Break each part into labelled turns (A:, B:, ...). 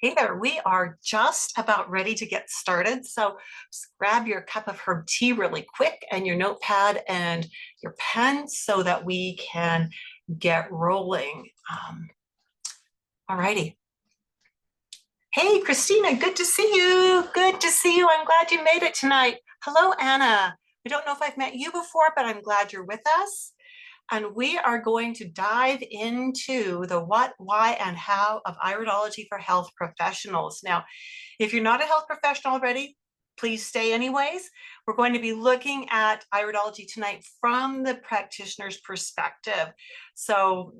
A: Hey there, we are just about ready to get started. So just grab your cup of herb tea really quick and your notepad and your pen so that we can get rolling. All righty. Hey, Christina, good to see you. Good to see you. I'm glad you made it tonight. Hello, Anna. I don't know if I've met you before, but I'm glad you're with us. And we are going to dive into the what, why, and how of iridology for health professionals. Now, if you're not a health professional already, please stay anyways. We're going to be looking at iridology tonight from the practitioner's perspective. So,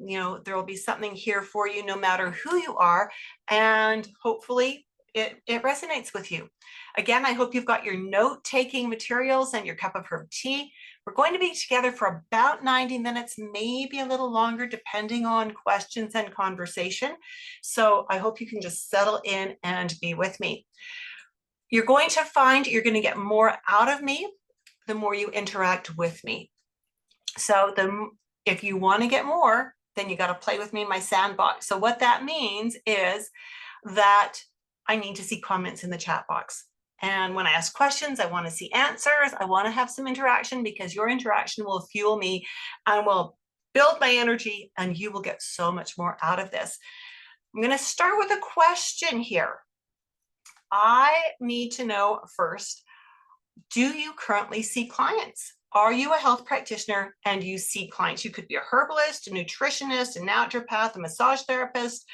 A: there will be something here for you no matter who you are, and hopefully it resonates with you. Again, I hope you've got your note-taking materials and your cup of herb tea. We're going to be together for about 90 minutes, maybe a little longer, depending on questions and conversation. So I hope you can just settle in and be with me. You're going to find you're going to get more out of me the more you interact with me. So if you want to get more, then you got to play with me in my sandbox. So what that means is that I need to see comments in the chat box. And when I ask questions, I want to see answers. I want to have some interaction because your interaction will fuel me and will build my energy, and you will get so much more out of this. I'm going to start with a question here. I need to know first, do you currently see clients? Are you a health practitioner and you see clients? You could be a herbalist, a nutritionist, a naturopath, a massage therapist,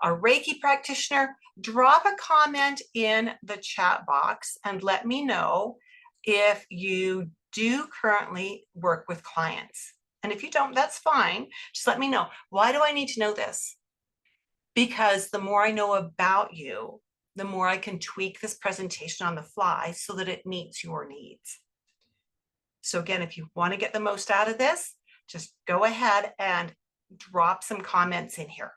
A: a Reiki practitioner. Drop a comment in the chat box and let me know if you do currently work with clients. And if you don't, that's fine. Just let me know. Why do I need to know this? Because the more I know about you, the more I can tweak this presentation on the fly so that it meets your needs. So again, if you want to get the most out of this, just go ahead and drop some comments in here.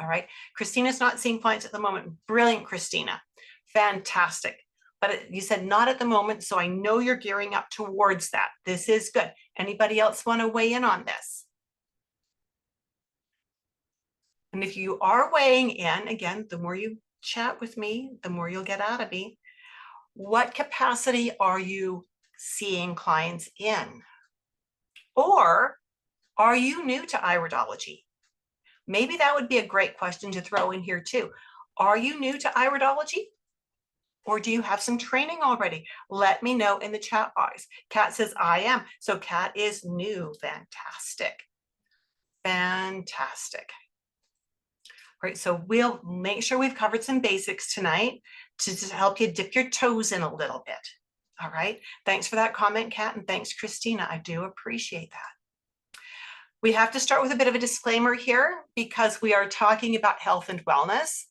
A: All right. Christina's not seeing clients at the moment. Brilliant, Christina. Fantastic. But you said not at the moment, so I know you're gearing up towards that. This is good. Anybody else want to weigh in on this? And if you are weighing in, again, the more you chat with me, the more you'll get out of me. What capacity are you seeing clients in? Or are you new to iridology? Maybe that would be a great question to throw in here too. Are you new to iridology? Or do you have some training already? Let me know in the chat box. Kat says, I am. So Kat is new. Fantastic. Fantastic. All right, so we'll make sure we've covered some basics tonight to help you dip your toes in a little bit. All right, thanks for that comment, Kat, and thanks, Christina. I do appreciate that. We have to start with a bit of a disclaimer here because we are talking about health and wellness.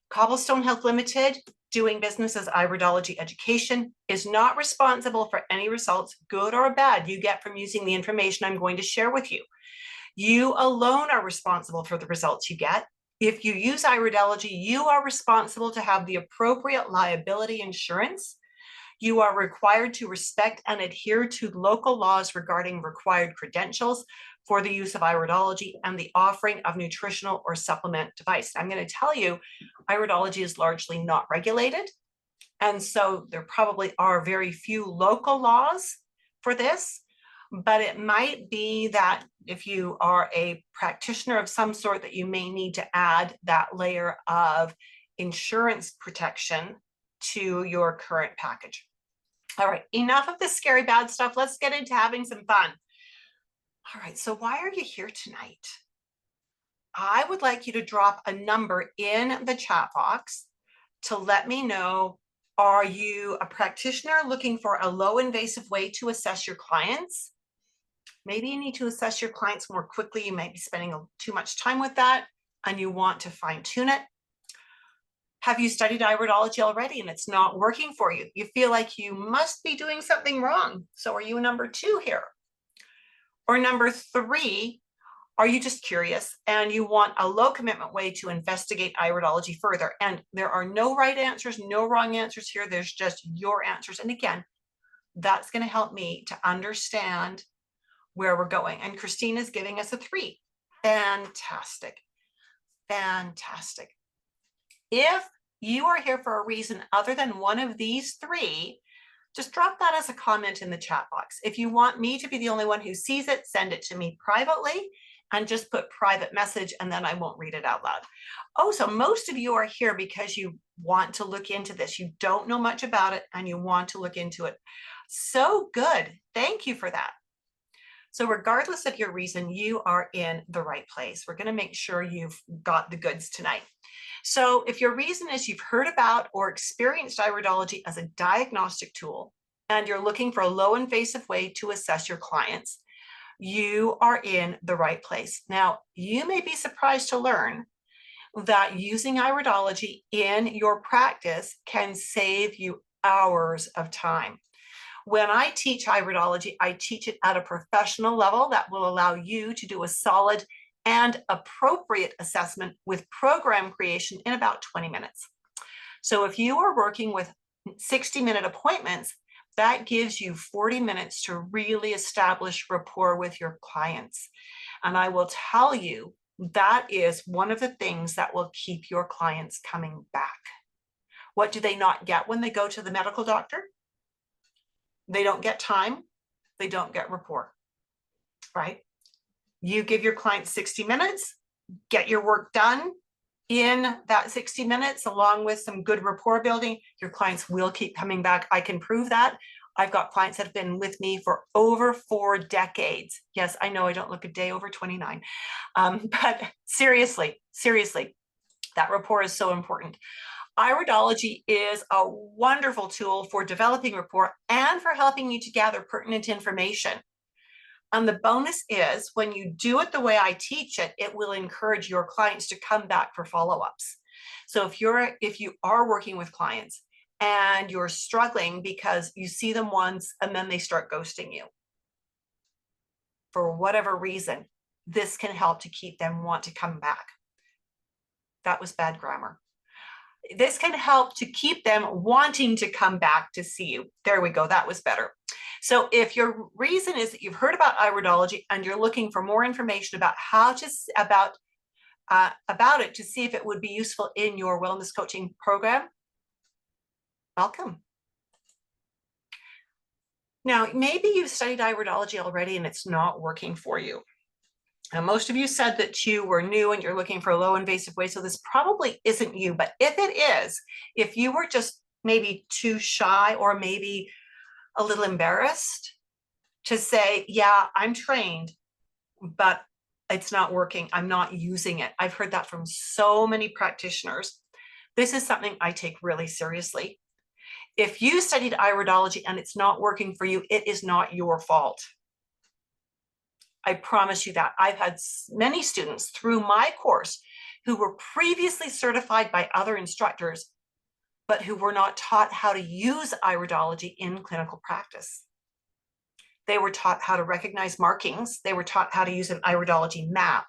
A: Cobblestone Health Limited, doing business as Iridology Education, is not responsible for any results, good or bad, you get from using the information I'm going to share with you. You alone are responsible for the results you get. If you use iridology, you are responsible to have the appropriate liability insurance. You are required to respect and adhere to local laws regarding required credentials for the use of iridology and the offering of nutritional or supplement device. I'm going to tell you, iridology is largely not regulated. And so there probably are very few local laws for this. But it might be that if you are a practitioner of some sort that you may need to add that layer of insurance protection to your current package. All right, enough of the scary bad stuff. Let's get into having some fun. All right, so why are you here tonight? I would like you to drop a number in the chat box to let me know, are you a practitioner looking for a low invasive way to assess your clients? Maybe you need to assess your clients more quickly. You might be spending too much time with that and you want to fine tune it. Have you studied iridology already and it's not working for you? You feel like you must be doing something wrong. So are you number 2 here? Or number 3, are you just curious and you want a low commitment way to investigate iridology further? And there are no right answers, no wrong answers here. There's just your answers. And again, that's going to help me to understand where we're going. And Christina's giving us a 3. Fantastic. Fantastic. If you are here for a reason other than one of these three, just drop that as a comment in the chat box. If you want me to be the only one who sees it, send it to me privately and just put private message, and then I won't read it out loud. Oh, so most of you are here because you want to look into this. You don't know much about it and you want to look into it. So good. Thank you for that. So regardless of your reason, you are in the right place. We're going to make sure you've got the goods tonight. So if your reason is you've heard about or experienced iridology as a diagnostic tool, and you're looking for a low invasive way to assess your clients, you are in the right place. Now, you may be surprised to learn that using iridology in your practice can save you hours of time. When I teach iridology, I teach it at a professional level that will allow you to do a solid and appropriate assessment with program creation in about 20 minutes. So if you are working with 60-minute appointments, that gives you 40 minutes to really establish rapport with your clients. And I will tell you, that is one of the things that will keep your clients coming back. What do they not get when they go to the medical doctor? They don't get time. They don't get rapport, right? You give your clients 60 minutes, get your work done in that 60 minutes, along with some good rapport building, your clients will keep coming back. I can prove that. I've got clients that have been with me for over 4 decades. Yes, I know I don't look a day over 29, but seriously, that rapport is so important. Iridology is a wonderful tool for developing rapport and for helping you to gather pertinent information. And the bonus is when you do it the way I teach it, it will encourage your clients to come back for follow-ups. So if you are working with clients and you're struggling because you see them once and then they start ghosting you for whatever reason, this can help to keep them want to come back. That was bad grammar. This can help to keep them wanting to come back to see you. There we go. That was better. So if your reason is that you've heard about iridology and you're looking for more information about how to about it to see if it would be useful in your wellness coaching program, welcome. Now, maybe you've studied iridology already and it's not working for you. Now, most of you said that you were new and you're looking for a low invasive way, so this probably isn't you. But if it is, if you were just maybe too shy or maybe a little embarrassed to say, yeah, I'm trained, but it's not working, I'm not using it. I've heard that from so many practitioners. This is something I take really seriously. If you studied iridology and it's not working for you, it is not your fault. I promise you that. I've had many students through my course who were previously certified by other instructors, but who were not taught how to use iridology in clinical practice. They were taught how to recognize markings. They were taught how to use an iridology map,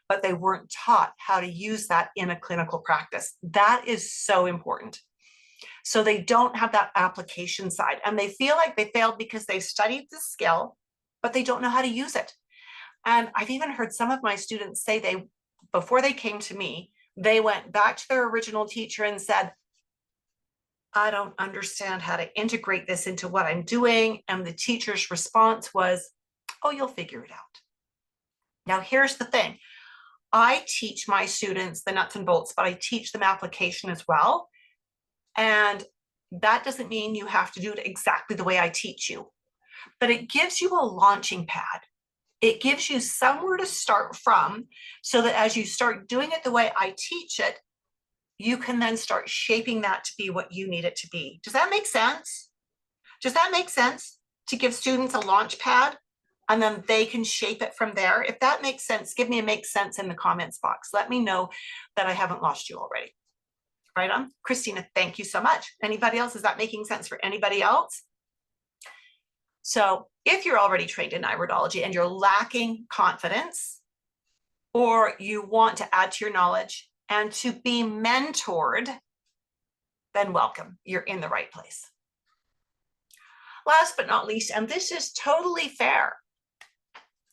A: but they weren't taught how to use that in a clinical practice. That is so important. So they don't have that application side, and they feel like they failed because they studied the skill, but they don't know how to use it. And I've even heard some of my students say before they came to me, they went back to their original teacher and said, I don't understand how to integrate this into what I'm doing. And the teacher's response was, oh, you'll figure it out. Now, here's the thing. I teach my students the nuts and bolts, but I teach them application as well. And that doesn't mean you have to do it exactly the way I teach you, but it gives you a launching pad. It gives you somewhere to start from so that as you start doing it the way I teach it, you can then start shaping that to be what you need it to be. Does that make sense? Does that make sense to give students a launch pad and then they can shape it from there? If that makes sense, give me a make sense in the comments box. Let me know that I haven't lost you already. Right on. Christina, thank you so much. Anybody else? Is that making sense for anybody else? So if you're already trained in iridology and you're lacking confidence, or you want to add to your knowledge and to be mentored, then welcome. You're in the right place. Last but not least, and this is totally fair,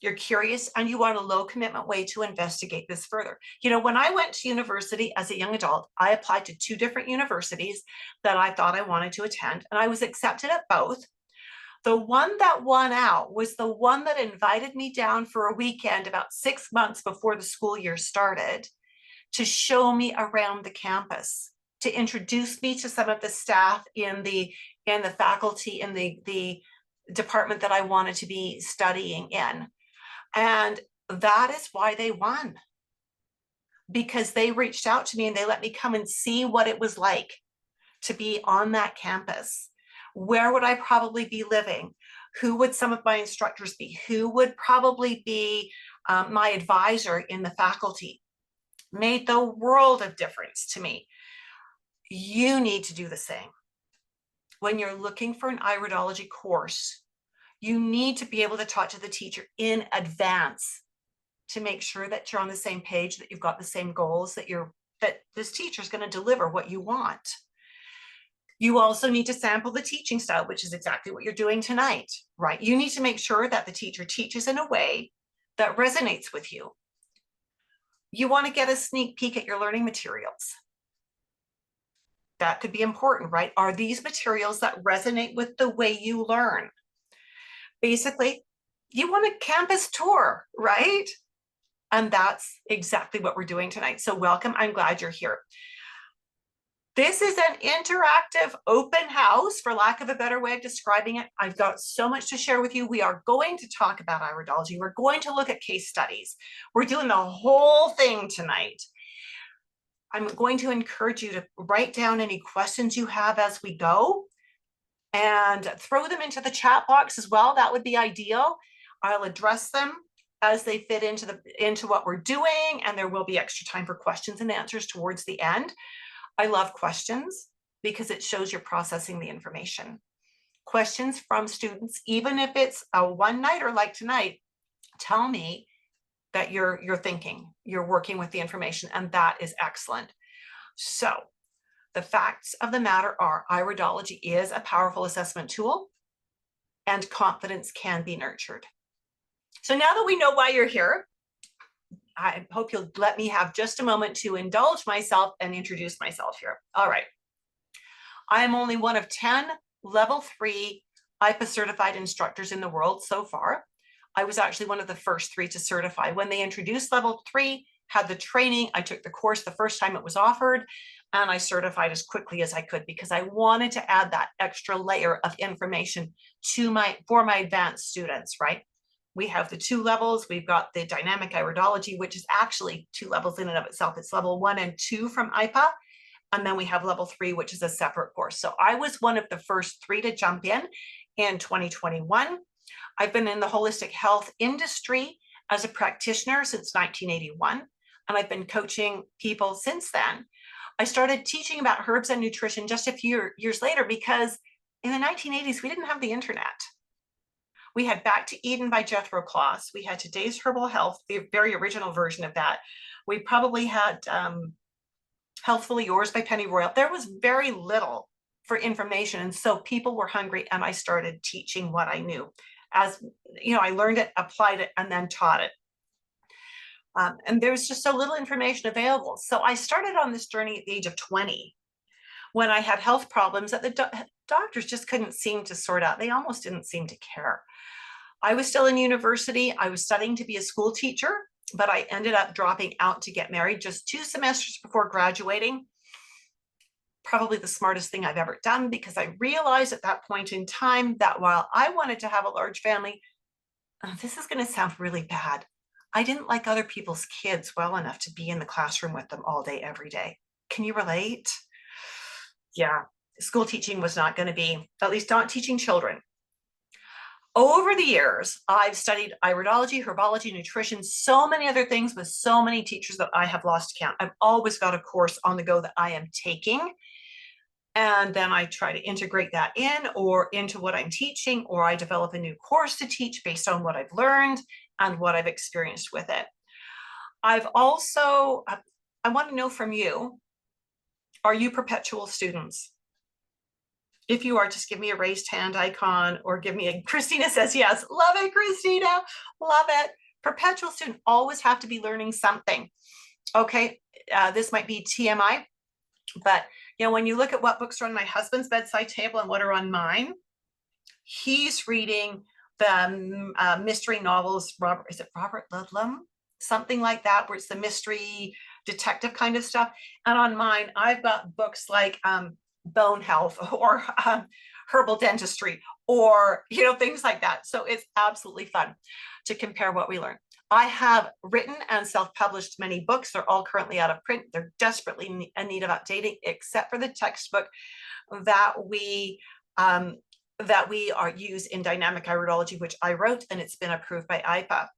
A: you're curious, and you want a low commitment way to investigate this further. You know, when I went to university as a young adult, I applied to 2 different universities that I thought I wanted to attend, and I was accepted at both. The one that won out was the one that invited me down for a weekend about 6 months before the school year started to show me around the campus, to introduce me to some of the staff in the faculty in the department that I wanted to be studying in. And that is why they won, because they reached out to me and they let me come and see what it was like to be on that campus. Where would I probably be living? Who would some of my instructors be? Who would probably be my advisor in the faculty? Made the world of difference to me. You need to do the same. When you're looking for an iridology course, you need to be able to talk to the teacher in advance to make sure that you're on the same page, that you've got the same goals, that this teacher is going to deliver what you want. You also need to sample the teaching style, which is exactly what you're doing tonight, right? You need to make sure that the teacher teaches in a way that resonates with you. You want to get a sneak peek at your learning materials. That could be important, right? Are these materials that resonate with the way you learn? Basically, you want a campus tour, right? And that's exactly what we're doing tonight. So welcome, I'm glad you're here. This is an interactive open house, for lack of a better way of describing it. I've got so much to share with you. We are going to talk about iridology. We're going to look at case studies. We're doing the whole thing tonight. I'm going to encourage you to write down any questions you have as we go and throw them into the chat box as well. That would be ideal. I'll address them as they fit into what we're doing, and there will be extra time for questions and answers towards the end. I love questions because it shows you're processing the information. Questions from students, even if it's a one-nighter like tonight, tell me that you're thinking, you're working with the information, and that is excellent. So the facts of the matter are iridology is a powerful assessment tool, and confidence can be nurtured. So now that we know why you're here, I hope you'll let me have just a moment to indulge myself and introduce myself here. All right. I am only one of 10 level 3 IPA certified instructors in the world so far. I was actually one of the first 3 to certify. When they introduced level 3, had the training, I took the course the first time it was offered, and I certified as quickly as I could because I wanted to add that extra layer of information for my advanced students, right? We have the 2 levels. We've got the dynamic iridology, which is actually 2 levels in and of itself. It's level 1 and 2 from IPA. And then we have level 3, which is a separate course. So I was one of the first 3 to jump in 2021. I've been in the holistic health industry as a practitioner since 1981, and I've been coaching people since then. I started teaching about herbs and nutrition just a few years later because in the 1980s, we didn't have the internet. We had Back to Eden by Jethro Kloss. We had Today's Herbal Health, the very original version of that. We probably had Healthfully Yours by Penny Royal. There was very little for information. And so people were hungry, and I started teaching what I knew. As you know, I learned it, applied it, and then taught it. And there was just so little information available. So I started on this journey at the age of 20 when I had health problems that the doctors just couldn't seem to sort out. They almost didn't seem to care. I was still in university. I was studying to be a school teacher, but I ended up dropping out to get married just 2 semesters before graduating. Probably the smartest thing I've ever done, because I realized at that point in time that while I wanted to have a large family, this is going to sound really bad, I didn't like other people's kids well enough to be in the classroom with them all day, every day. Can you relate? Yeah, school teaching was not going to be, at least not teaching children. Over the years, I've studied iridology, herbology, nutrition, so many other things with so many teachers that I have lost count. I've always got a course on the go that I am taking. And then I try to integrate that in or into what I'm teaching, or I develop a new course to teach based on what I've learned and what I've experienced with it. I want to know from you, are you perpetual students? If you are, just give me a raised hand icon or give me a, Christina says yes. Love it, Christina. Love it. Perpetual student, always have to be learning something. Okay, this might be TMI, but when you look at what books are on my husband's bedside table and what are on mine, he's reading the mystery novels. Is it Robert Ludlum? Something like that, where it's the mystery detective kind of stuff. And on mine, I've got books like bone health or herbal dentistry or things like that. So it's absolutely fun to compare what we learn. I have written and self-published many books. They're all currently out of print. They're desperately in need of updating, except for the textbook that we are used in dynamic iridology, which I wrote, and it's been approved by IPA.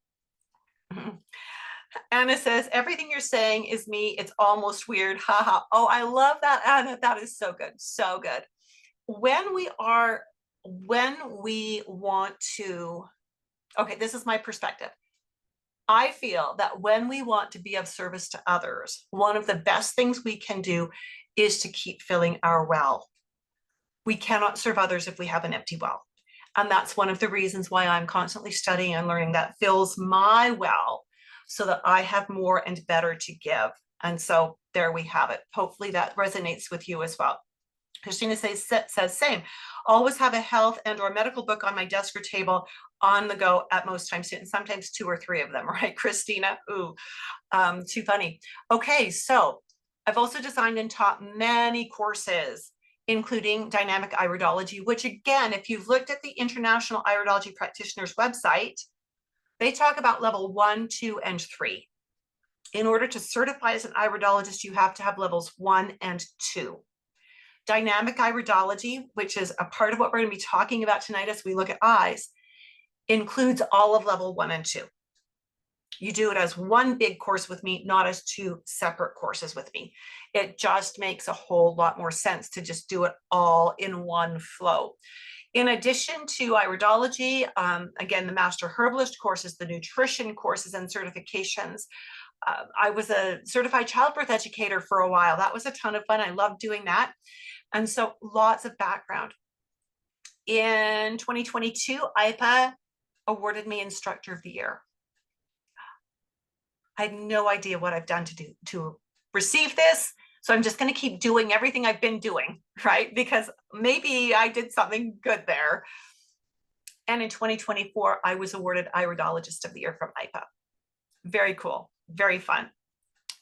A: Anna says, everything you're saying is me. It's almost weird. Haha. Oh, I love that, Anna. That is so good. So good. When we want to, okay, this is my perspective. I feel that when we want to be of service to others, one of the best things we can do is to keep filling our well. We cannot serve others if we have an empty well. And that's one of the reasons why I'm constantly studying and learning that fills my well so that I have more and better to give. And so there we have it. Hopefully that resonates with you as well. Christina says same. Always have a health and or medical book on my desk or table on the go at most times, and sometimes 2 or 3 of them, right, Christina? Ooh, too funny. Okay, so I've also designed and taught many courses, including dynamic iridology, which again, if you've looked at the International Iridology Practitioners website, they talk about level 1, 2, and 3. In order to certify as an iridologist, you have to have levels 1 and 2. Dynamic iridology, which is a part of what we're going to be talking about tonight as we look at eyes, includes all of level 1 and 2. You do it as one big course with me, not as 2 separate courses with me. It just makes a whole lot more sense to just do it all in one flow. In addition to iridology, again, the Master Herbalist courses, the nutrition courses and certifications. I was a certified childbirth educator for a while. That was a ton of fun. I loved doing that. And so lots of background. In 2022, IPA awarded me Instructor of the Year. I had no idea what I've done to receive this. So I'm just going to keep doing everything I've been doing, right? Because maybe I did something good there. And in 2024, I was awarded Iridologist of the Year from IPA. Very cool, very fun.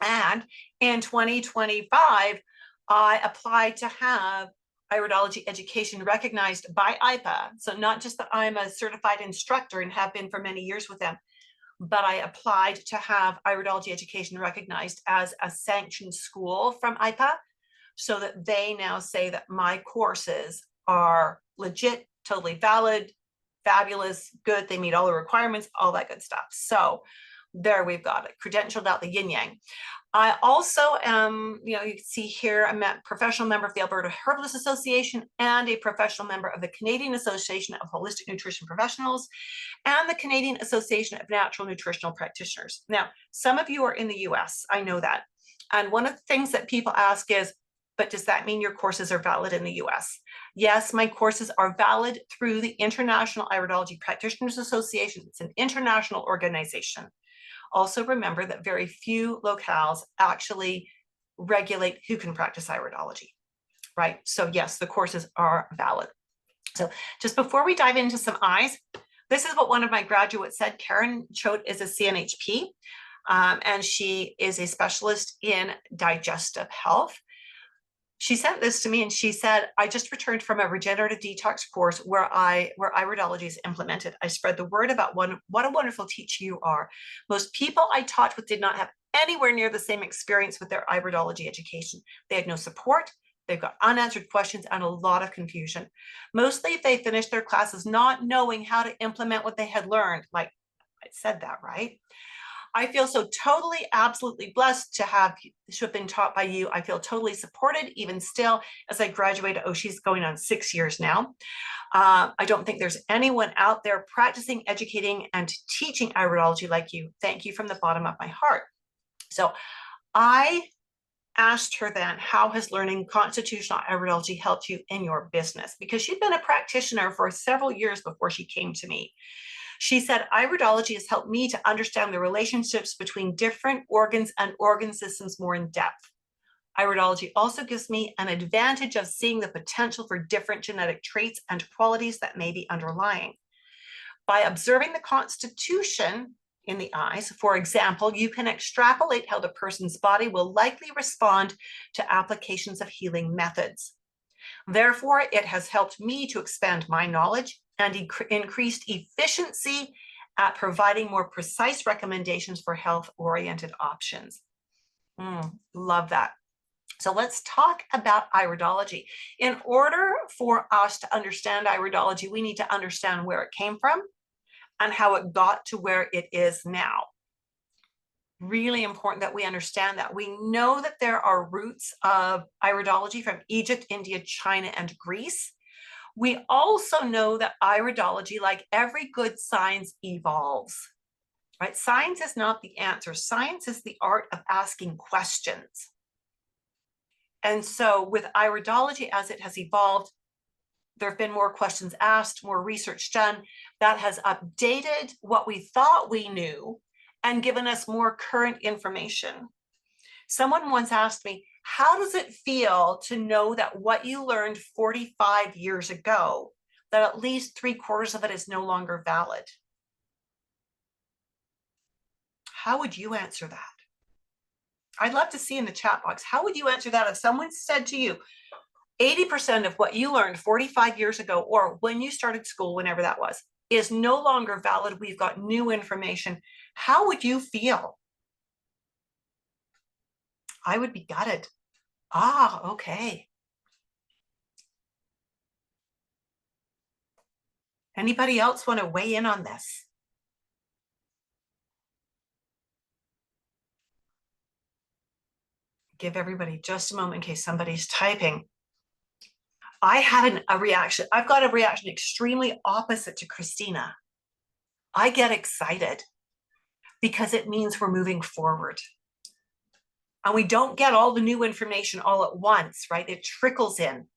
A: And in 2025, I applied to have iridology education recognized by IPA. So not just that I'm a certified instructor and have been for many years with them, but I applied to have iridology education recognized as a sanctioned school from IPA, so that they now say that my courses are legit, totally valid, fabulous, good. They meet all the requirements, all that good stuff. So there we've got it, credentialed out the yin yang. I also am, you can see here, I'm a professional member of the Alberta Herbalist Association and a professional member of the Canadian Association of Holistic Nutrition Professionals and the Canadian Association of Natural Nutritional Practitioners. Now, some of you are in the US, I know that. And one of the things that people ask is, but does that mean your courses are valid in the US? Yes, my courses are valid through the International Iridology Practitioners Association. It's an international organization. Also remember that very few locales actually regulate who can practice iridology, right? So yes, the courses are valid. So just before we dive into some eyes, this is what one of my graduates said. Karen Choate is a CNHP, and she is a specialist in digestive health. She sent this to me and she said, I just returned from a regenerative detox course where iridology is implemented. I spread the word about what a wonderful teacher you are. Most people I taught with did not have anywhere near the same experience with their iridology education. They had no support. They've got unanswered questions and a lot of confusion. Mostly they finished their classes not knowing how to implement what they had learned. Like I said that, right? I feel so totally, absolutely blessed to have been taught by you. I feel totally supported, even still, as I graduated. Oh, she's going on 6 years now. I don't think there's anyone out there practicing, educating, and teaching iridology like you. Thank you from the bottom of my heart. So I asked her then, how has learning constitutional iridology helped you in your business? Because she'd been a practitioner for several years before she came to me. She said, iridology has helped me to understand the relationships between different organs and organ systems more in depth. Iridology also gives me an advantage of seeing the potential for different genetic traits and qualities that may be underlying. By observing the constitution in the eyes, for example, you can extrapolate how the person's body will likely respond to applications of healing methods. Therefore, it has helped me to expand my knowledge and increased efficiency at providing more precise recommendations for health-oriented options. Love that. So let's talk about iridology. In order for us to understand iridology, we need to understand where it came from and how it got to where it is now. Really important that we understand that. We know that there are roots of iridology from Egypt, India, China, and Greece. We also know that iridology, like every good science, evolves, right? Science is not the answer. Science is the art of asking questions. And so with iridology, as it has evolved, there have been more questions asked, more research done that has updated what we thought we knew and given us more current information. Someone once asked me, how does it feel to know that what you learned 45 years ago, that at least 3/4 of it is no longer valid? How would you answer that? I'd love to see in the chat box, how would you answer that if someone said to you, 80% of what you learned 45 years ago, or when you started school, whenever that was, is no longer valid. We've got new information. How would you feel? I would be gutted. Okay. Anybody else want to weigh in on this? Give everybody just a moment in case somebody's typing. I had a reaction. I've got a reaction extremely opposite to Christina. I get excited because it means we're moving forward. And we don't get all the new information all at once, right? It trickles in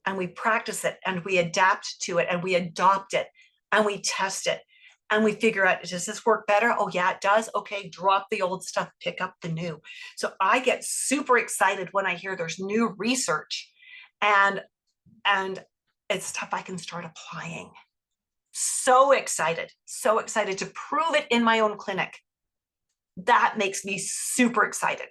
A: and we practice it and we adapt to it and we adopt it and we test it and we figure out, does this work better? Oh yeah, it does. Okay, drop the old stuff, pick up the new. So I get super excited when I hear there's new research and it's stuff I can start applying. So excited to prove it in my own clinic. That makes me super excited.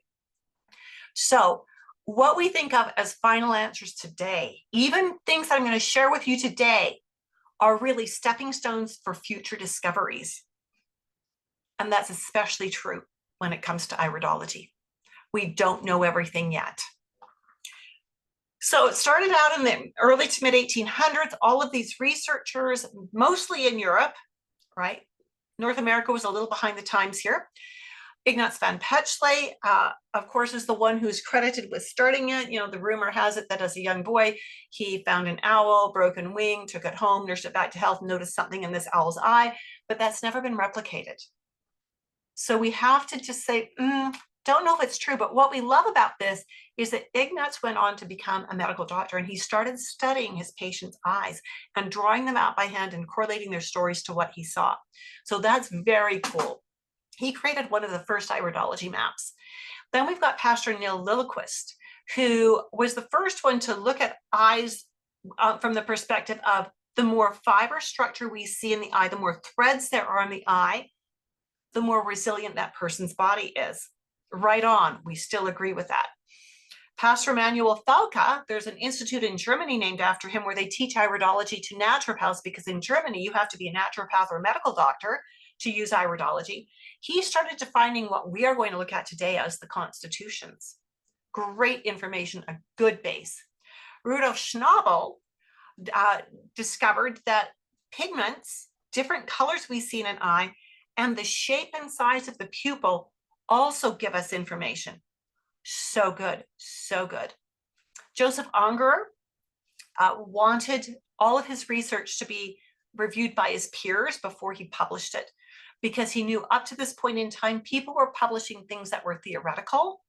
A: So what we think of as final answers today, even things that I'm going to share with you today, are really stepping stones for future discoveries. And that's especially true when it comes to iridology. We don't know everything yet. So it started out in the early to mid 1800s. All of these researchers, mostly in Europe, right? North America was a little behind the times here. Ignaz van Petzele, of course, is the one who's credited with starting it. You know, the rumor has it that as a young boy, he found an owl, broken wing, took it home, nursed it back to health, noticed something in this owl's eye, but that's never been replicated. So we have to just say, don't know if it's true, but what we love about this is that Ignaz went on to become a medical doctor and he started studying his patients' eyes and drawing them out by hand and correlating their stories to what he saw. So that's very cool. He created one of the first iridology maps. Then we've got Pastor Neil Lilliquist, who was the first one to look at eyes from the perspective of the more fiber structure we see in the eye, the more threads there are in the eye, the more resilient that person's body is. Right on, we still agree with that. Pastor Manuel Falca, there's an institute in Germany named after him where they teach iridology to naturopaths, because in Germany you have to be a naturopath or a medical doctor to use iridology. He started defining what we are going to look at today as the constitutions. Great information, a good base. Rudolf Schnabel discovered that pigments, different colors we see in an eye, and the shape and size of the pupil also give us information. So good, so good. Joseph Ungerer wanted all of his research to be reviewed by his peers before he published it, because he knew up to this point in time, people were publishing things that were theoretical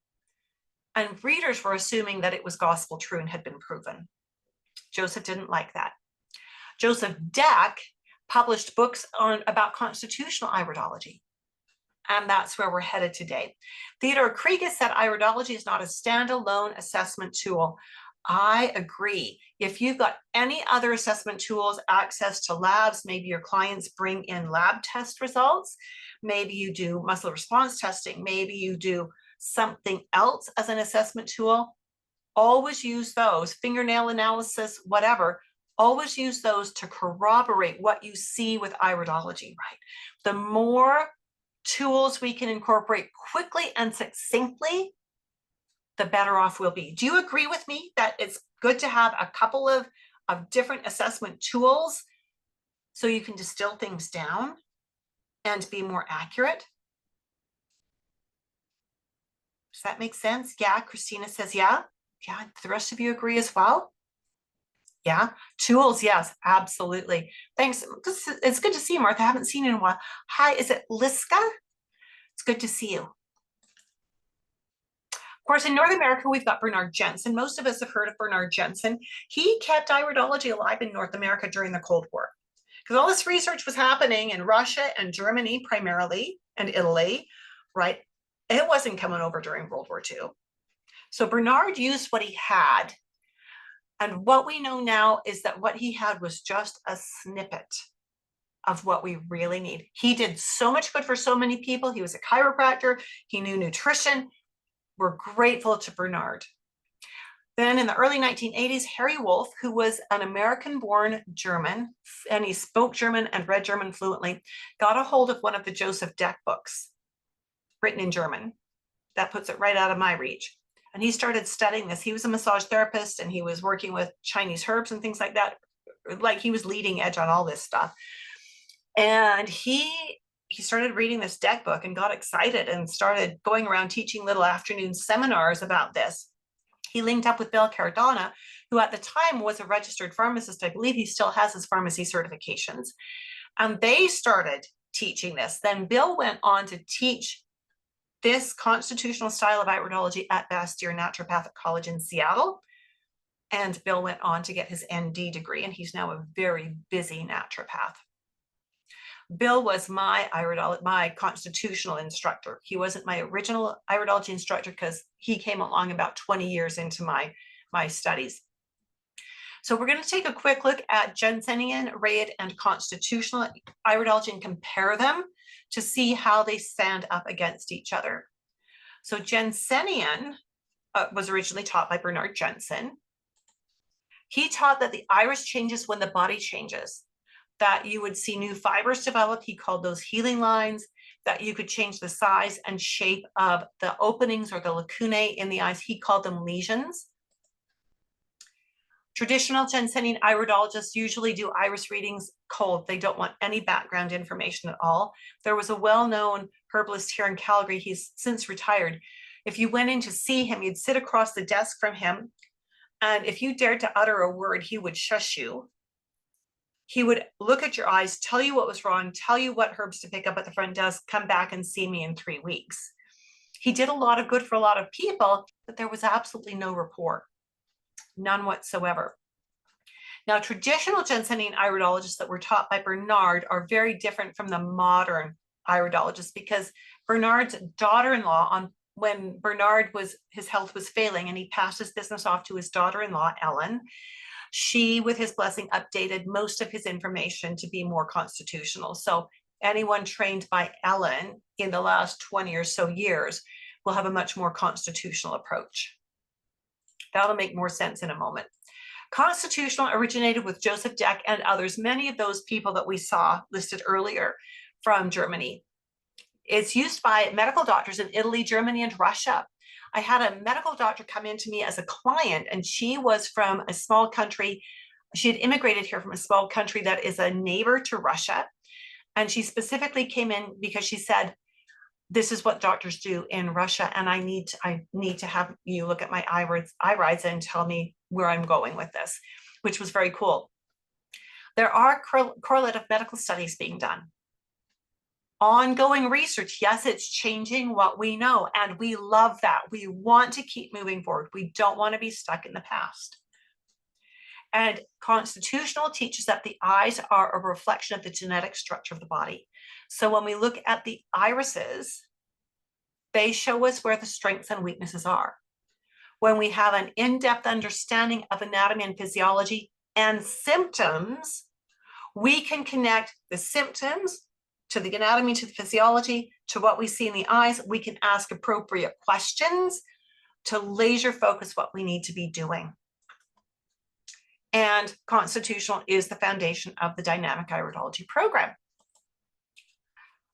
A: And readers were assuming that it was gospel true and had been proven. Joseph didn't like that. Joseph Deck published books about constitutional iridology. And that's where we're headed today. Theodore Krieger said iridology is not a standalone assessment tool. I agree. If you've got any other assessment tools, access to labs, maybe your clients bring in lab test results, maybe you do muscle response testing, maybe you do something else as an assessment tool, always use those, fingernail analysis, whatever, always use those to corroborate what you see with iridology, right? The more tools we can incorporate quickly and succinctly, the better off we'll be. Do you agree with me that it's good to have a couple of different assessment tools so you can distill things down and be more accurate? Does that make sense? Yeah, Christina says, yeah. Yeah, the rest of you agree as well? Yeah, tools, yes, absolutely. Thanks. It's good to see you, Martha. I haven't seen you in a while. Hi, is it Liska? It's good to see you. Of course, in North America, we've got Bernard Jensen. Most of us have heard of Bernard Jensen. He kept iridology alive in North America during the Cold War because all this research was happening in Russia and Germany primarily, and Italy, right? It wasn't coming over during World War II. So Bernard used what he had. And what we know now is that what he had was just a snippet of what we really need. He did so much good for so many people. He was a chiropractor. He knew nutrition. We're grateful to Bernard. Then in the early 1980s, Harry Wolff, who was an American-born German, and he spoke German and read German fluently, got a hold of one of the Joseph Deck books written in German. That puts it right out of my reach. And he started studying this. He was a massage therapist and he was working with Chinese herbs and things like that. Like he was leading edge on all this stuff. And he started reading this Deck book and got excited and started going around teaching little afternoon seminars about this. He linked up with Bill Cardona, who at the time was a registered pharmacist. I believe he still has his pharmacy certifications. And they started teaching this. Then Bill went on to teach this constitutional style of iridology at Bastyr Naturopathic College in Seattle. And Bill went on to get his ND degree, and he's now a very busy naturopath. Bill was my constitutional instructor. He wasn't my original iridology instructor because he came along about 20 years into my studies. So we're going to take a quick look at Jensenian, Rayet, and constitutional iridology and compare them to see how they stand up against each other. So Jensenian was originally taught by Bernard Jensen. He taught that the iris changes when the body changes, that you would see new fibers develop. He called those healing lines, that you could change the size and shape of the openings or the lacunae in the eyes. He called them lesions. Traditional Jensenian iridologists usually do iris readings cold. They don't want any background information at all. There was a well-known herbalist here in Calgary. He's since retired. If you went in to see him, you'd sit across the desk from him. And if you dared to utter a word, he would shush you. He would look at your eyes, tell you what was wrong, tell you what herbs to pick up at the front desk, come back and see me in 3 weeks. He did a lot of good for a lot of people, but there was absolutely no rapport. None whatsoever. Now, traditional Jensenian iridologists that were taught by Bernard are very different from the modern iridologists because Bernard's daughter-in-law, when his health was failing and he passed his business off to his daughter-in-law, Ellen, she, with his blessing, updated most of his information to be more constitutional. So anyone trained by Ellen in the last 20 or so years will have a much more constitutional approach. That'll make more sense in a moment. Constitutional originated with Joseph Deck and others, many of those people that we saw listed earlier from Germany. It's used by medical doctors in Italy, Germany, and Russia. I had a medical doctor come in to me as a client, and she was from a small country. She had immigrated here from a small country that is a neighbor to Russia. And she specifically came in because she said, this is what doctors do in Russia, and I need to have you look at my irides and tell me where I'm going with this, which was very cool. There are correlative medical studies being done ongoing research. Yes, it's changing what we know, and we love that. We want to keep moving forward. We don't want to be stuck in the past. And constitutional teaches that the eyes are a reflection of the genetic structure of the body. So when we look at the irises, they show us where the strengths and weaknesses are. When we have an in-depth understanding of anatomy and physiology and symptoms, we can connect the symptoms to the anatomy, to the physiology, to what we see in the eyes. We can ask appropriate questions to laser focus what we need to be doing. And constitutional is the foundation of the dynamic iridology program.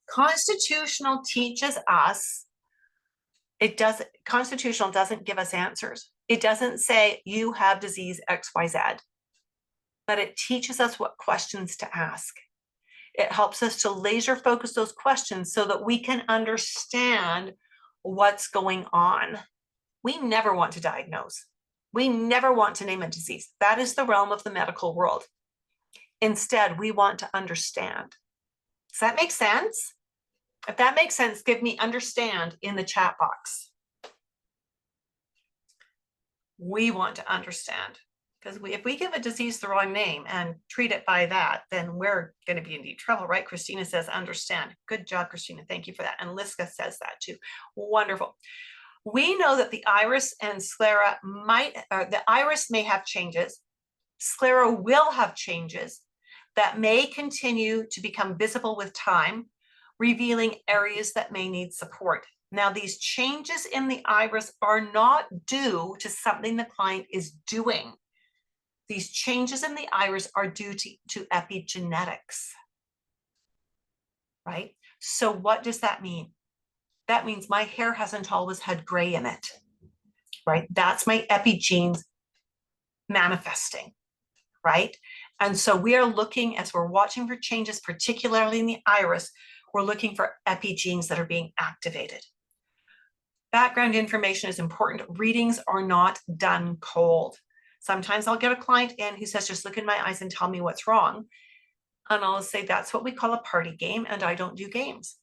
A: Constitutional teaches us, constitutional doesn't give us answers. It doesn't say you have disease XYZ, but it teaches us what questions to ask. It helps us to laser focus those questions so that we can understand what's going on. We never want to diagnose. We never want to name a disease. That is the realm of the medical world. Instead, we want to understand. Does that make sense? If that makes sense, give me understand in the chat box. We want to understand, because if we give a disease the wrong name and treat it by that, then we're going to be in deep trouble, right? Christina says understand. Good job, Christina. Thank you for that. And Liska says that too. Wonderful. We know that the iris and sclera the iris may have changes. Sclera will have changes that may continue to become visible with time, revealing areas that may need support. Now, these changes in the iris are not due to something the client is doing. These changes in the iris are due to epigenetics, right? So what does that mean? That means my hair hasn't always had gray in it, right? That's my epigenes manifesting, right? And so we are looking, as we're watching for changes, particularly in the iris, we're looking for epigenes that are being activated. Background information is important. Readings are not done cold. Sometimes I'll get a client in who says, just look in my eyes and tell me what's wrong. And I'll say, that's what we call a party game, and I don't do games.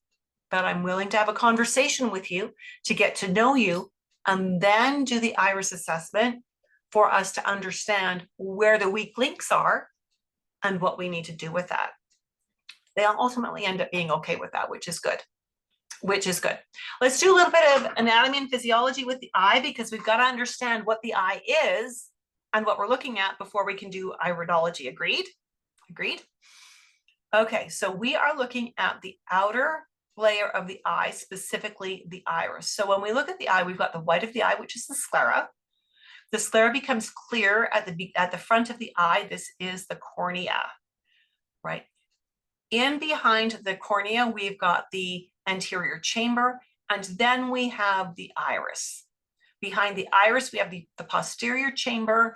A: But I'm willing to have a conversation with you to get to know you and then do the iris assessment for us to understand where the weak links are and what we need to do with that. They'll ultimately end up being okay with that, which is good. Let's do a little bit of anatomy and physiology with the eye, because we've got to understand what the eye is and what we're looking at before we can do iridology. Agreed? Agreed? Okay, so we are looking at the outer layer of the eye, specifically the iris. So when we look at the eye, we've got the white of the eye, which is the sclera. The sclera becomes clear at the front of the eye. This is the cornea, right? In behind the cornea, we've got the anterior chamber, and then we have the iris. Behind the iris, we have the posterior chamber,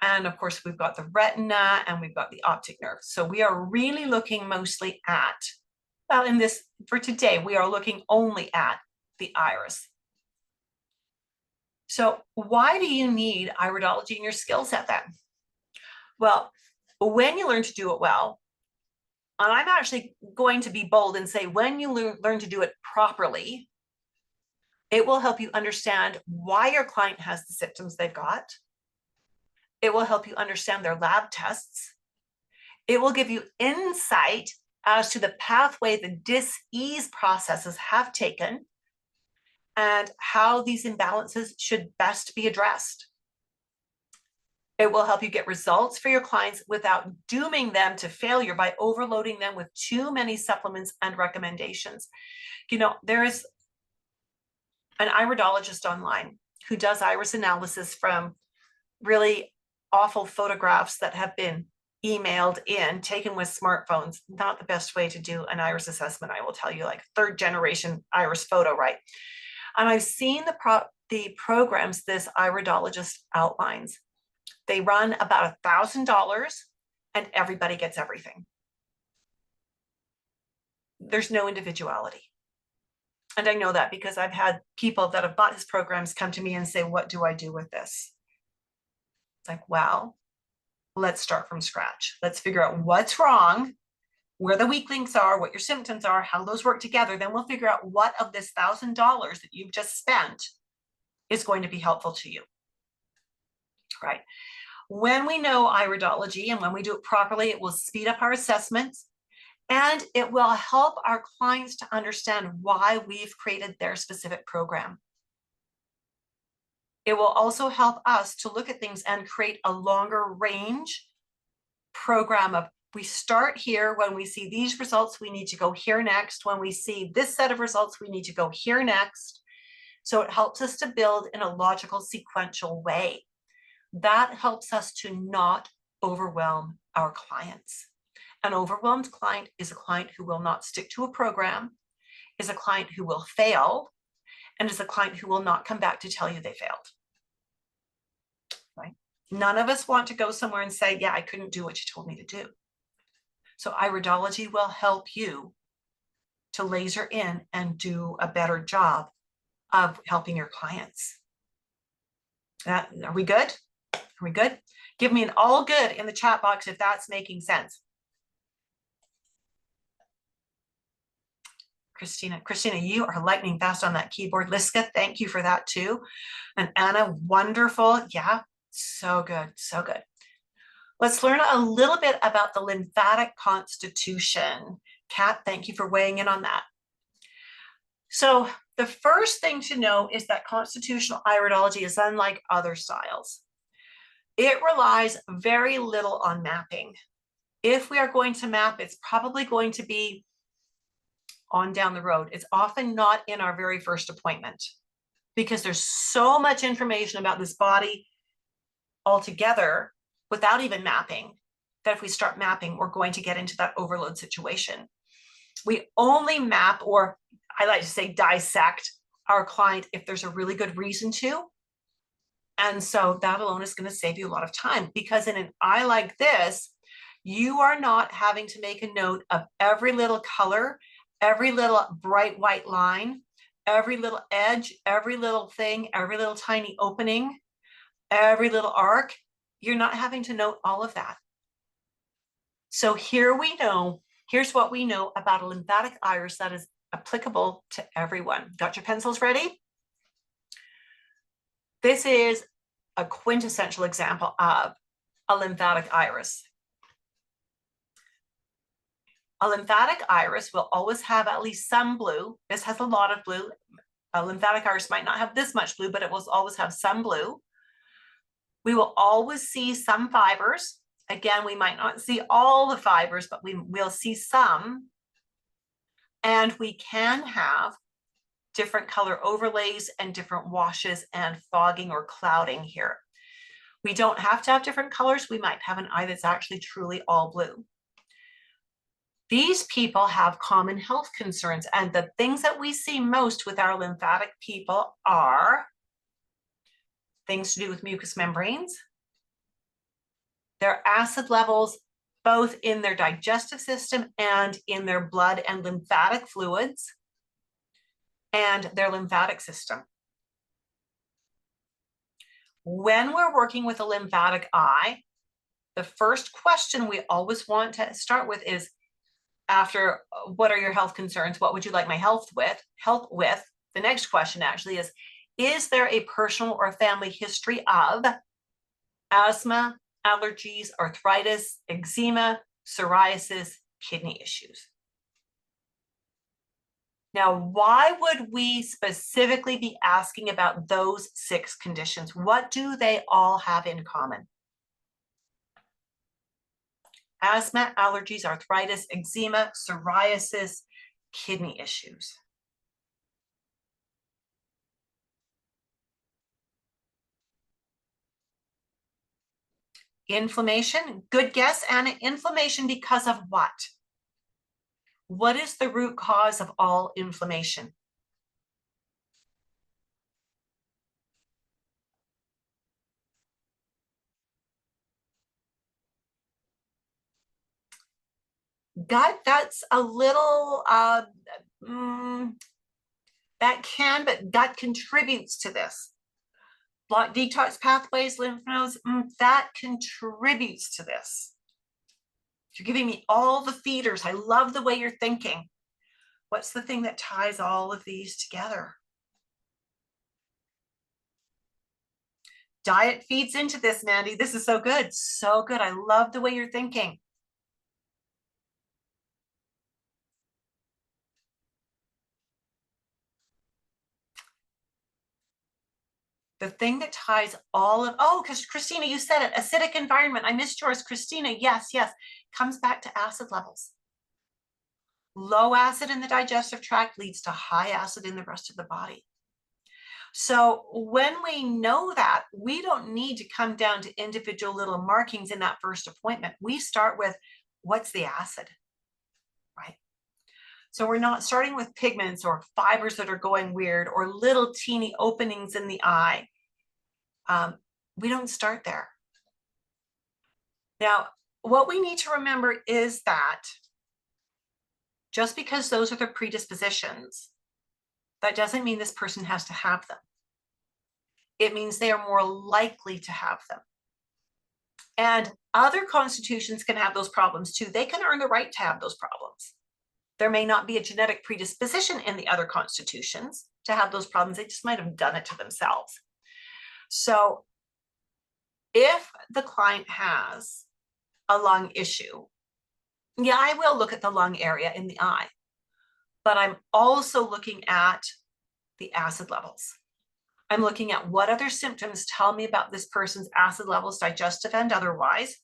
A: and of course, we've got the retina, and we've got the optic nerve. So we are really looking mostly at, well, for today, we are looking only at the iris. So why do you need iridology in your skill set then? Well, when you learn to do it well, and I'm actually going to be bold and say, when you learn to do it properly, it will help you understand why your client has the symptoms they've got. It will help you understand their lab tests. It will give you insight as to the pathway the dis-ease processes have taken and how these imbalances should best be addressed. It will help you get results for your clients without dooming them to failure by overloading them with too many supplements and recommendations. You know, there is an iridologist online who does iris analysis from really awful photographs that have been emailed in, taken with smartphones. Not the best way to do an iris assessment, I will tell you, like third generation iris photo, right? And I've seen the programs this iridologist outlines. They run about $1,000 and everybody gets everything. There's no individuality. And I know that because I've had people that have bought his programs come to me and say, what do I do with this? It's like, well, let's start from scratch. Let's figure out what's wrong where the weak links are, what your symptoms are, how those work together, then we'll figure out what of this $1,000 that you've just spent is going to be helpful to you, right? When we know iridology and when we do it properly, it will speed up our assessments and it will help our clients to understand why we've created their specific program. It will also help us to look at things and create a longer range program of, we start here, when we see these results, we need to go here next. When we see this set of results, we need to go here next. So it helps us to build in a logical, sequential way. That helps us to not overwhelm our clients. An overwhelmed client is a client who will not stick to a program, is a client who will fail, and is a client who will not come back to tell you they failed. Right? None of us want to go somewhere and say, yeah, I couldn't do what you told me to do. So iridology will help you to laser in and do a better job of helping your clients. Are we good? Are we good? Give me an all good in the chat box if that's making sense. Christina, you are lightning fast on that keyboard. Liska, thank you for that too. And Anna, wonderful. Yeah, so good, so good. Let's learn a little bit about the lymphatic constitution. Kat, thank you for weighing in on that. So the first thing to know is that constitutional iridology is unlike other styles. It relies very little on mapping. If we are going to map, it's probably going to be on down the road. It's often not in our very first appointment because there's so much information about this body altogether without even mapping, that if we start mapping, we're going to get into that overload situation. We only map, or I like to say dissect, our client if there's a really good reason to. And so that alone is going to save you a lot of time, because in an eye like this, you are not having to make a note of every little color, every little bright white line, every little edge, every little thing, every little tiny opening, every little arc. You're not having to note all of that. So here we know, here's what we know about a lymphatic iris that is applicable to everyone. Got your pencils ready? This is a quintessential example of a lymphatic iris. A lymphatic iris will always have at least some blue. This has a lot of blue. A lymphatic iris might not have this much blue, but it will always have some blue. We will always see some fibers. Again, we might not see all the fibers, but we will see some. And we can have different color overlays and different washes and fogging or clouding here. We don't have to have different colors. We might have an eye that's actually truly all blue. These people have common health concerns, and the things that we see most with our lymphatic people are things to do with mucous membranes, their acid levels, both in their digestive system and in their blood and lymphatic fluids, and their lymphatic system. When we're working with a lymphatic eye, the first question we always want to start with is, after what are your health concerns? What would you like my help with? The next question actually is there a personal or family history of asthma, allergies, arthritis, eczema, psoriasis, kidney issues? Now, why would we specifically be asking about those 6 conditions? What do they all have in common? Asthma, allergies, arthritis, eczema, psoriasis, kidney issues. Inflammation, good guess, Anna. Inflammation because of what? What is the root cause of all inflammation? Gut, that's a little, but gut contributes to this. Block detox pathways, lymph nodes, that contributes to this. You're giving me all the feeders. I love the way you're thinking. What's the thing that ties all of these together? Diet feeds into this, Mandy. This is so good. So good. I love the way you're thinking. The thing that ties all of, oh, because Christina, you said it, acidic environment. I missed yours, Christina. Yes, yes. Comes back to acid levels. Low acid in the digestive tract leads to high acid in the rest of the body. So when we know that, we don't need to come down to individual little markings in that first appointment. We start with what's the acid, right? So we're not starting with pigments or fibers that are going weird or little teeny openings in the eye. We don't start there. Now, what we need to remember is that just because those are the predispositions, that doesn't mean this person has to have them. It means they are more likely to have them. And other constitutions can have those problems too. They can earn the right to have those problems. There may not be a genetic predisposition in the other constitutions to have those problems. They just might have done it to themselves. So if the client has a lung issue, yeah, I will look at the lung area in the eye, but I'm also looking at the acid levels. I'm looking at what other symptoms tell me about this person's acid levels, digestive and otherwise.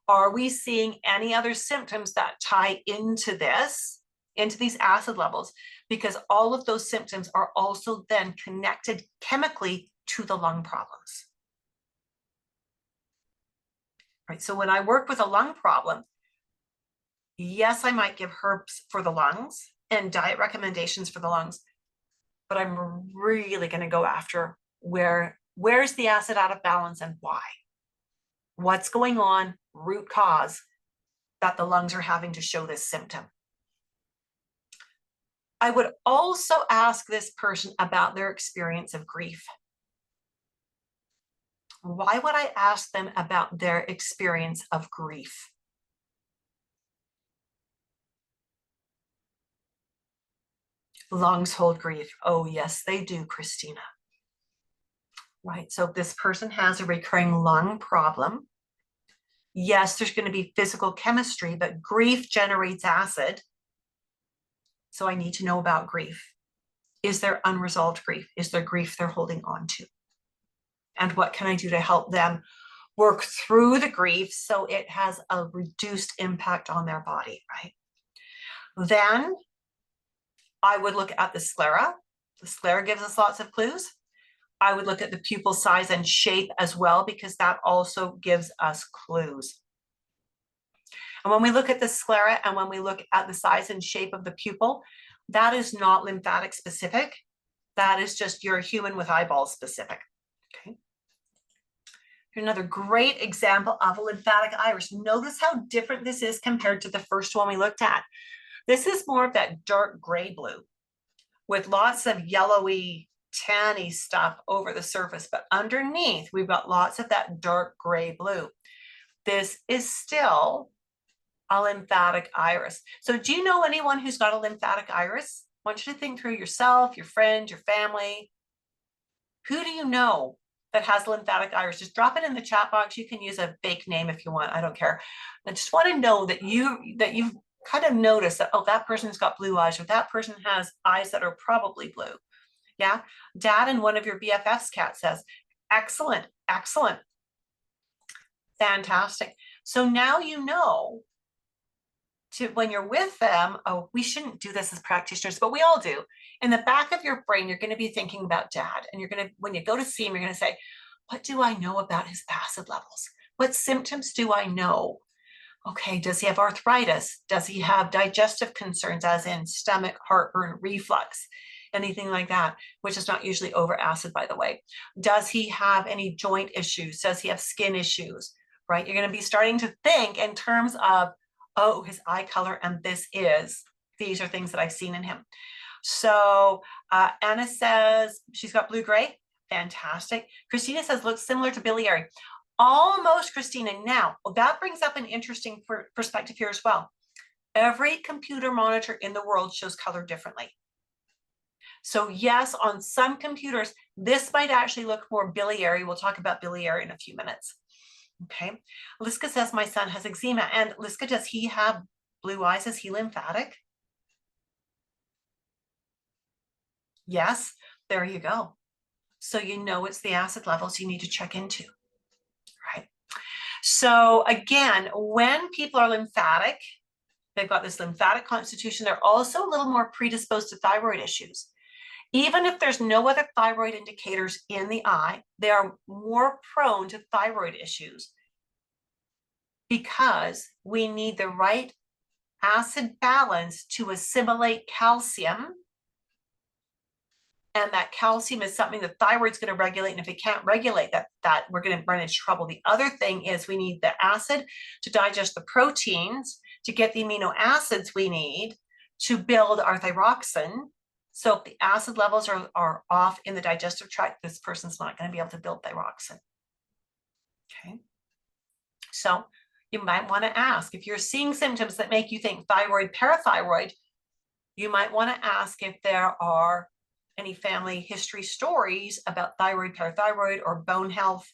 A: Are we seeing any other symptoms that tie into this, into these acid levels? Because all of those symptoms are also then connected chemically to the lung problems. Right. So when I work with a lung problem, yes, I might give herbs for the lungs and diet recommendations for the lungs, but I'm really going to go after where's the acid out of balance and why? What's going on, root cause that the lungs are having to show this symptom. I would also ask this person about their experience of grief. Why would I ask them about their experience of grief? Lungs hold grief. Oh, yes, they do, Christina. Right. So if this person has a recurring lung problem, yes, there's going to be physical chemistry, but grief generates acid. So I need to know about grief. Is there unresolved grief? Is there grief they're holding on to? And what can I do to help them work through the grief so it has a reduced impact on their body, right? Then I would look at the sclera. The sclera gives us lots of clues. I would look at the pupil size and shape as well, because that also gives us clues. And when we look at the sclera and when we look at the size and shape of the pupil, that is not lymphatic specific. That is just you're a human with eyeballs specific. Okay. Here's another great example of a lymphatic iris. Notice how different this is compared to the first one we looked at. This is more of that dark gray blue with lots of yellowy, tanny stuff over the surface, but underneath we've got lots of that dark gray blue. This is still a lymphatic iris. So do you know anyone who's got a lymphatic iris? I want you to think through yourself, your friend, your family. Who do you know that has lymphatic iris? Just drop it in the chat box. You can use a fake name if you want. I don't care. I just want to know that you've kind of noticed that, oh, that person's got blue eyes, or that person has eyes that are probably blue. Yeah. Dad and one of your BFFs, Kat, says, excellent, excellent. Fantastic. So now you know to, when you're with them, oh, we shouldn't do this as practitioners, but we all do. In the back of your brain, you're going to be thinking about Dad. And you're going to, when you go to see him, you're going to say, what do I know about his acid levels? What symptoms do I know? Okay, does he have arthritis? Does he have digestive concerns, as in stomach, heartburn, reflux, anything like that, which is not usually over acid, by the way. Does he have any joint issues? Does he have skin issues, right? You're going to be starting to think in terms of, oh, his eye color, and these are things that I've seen in him. So Anna says she's got blue-gray. Fantastic. Christina says looks similar to biliary. Almost, Christina. Now, that brings up an interesting perspective here as well. Every computer monitor in the world shows color differently. So yes, on some computers, this might actually look more biliary. We'll talk about biliary in a few minutes. Okay. Liska says, my son has eczema. And Liska, does he have blue eyes? Is he lymphatic? Yes, there you go. So you know it's the acid levels you need to check into, right? So again, when people are lymphatic, they've got this lymphatic constitution, they're also a little more predisposed to thyroid issues. Even if there's no other thyroid indicators in the eye, they are more prone to thyroid issues because we need the right acid balance to assimilate calcium. And that calcium is something the thyroid's going to regulate. And if it can't regulate that we're going to run into trouble. The other thing is we need the acid to digest the proteins, to get the amino acids we need to build our thyroxine. So if the acid levels are off in the digestive tract, this person's not going to be able to build thyroxine. Okay. So you might want to ask, if you're seeing symptoms that make you think thyroid, parathyroid, you might want to ask if there are any family history stories about thyroid, parathyroid, or bone health.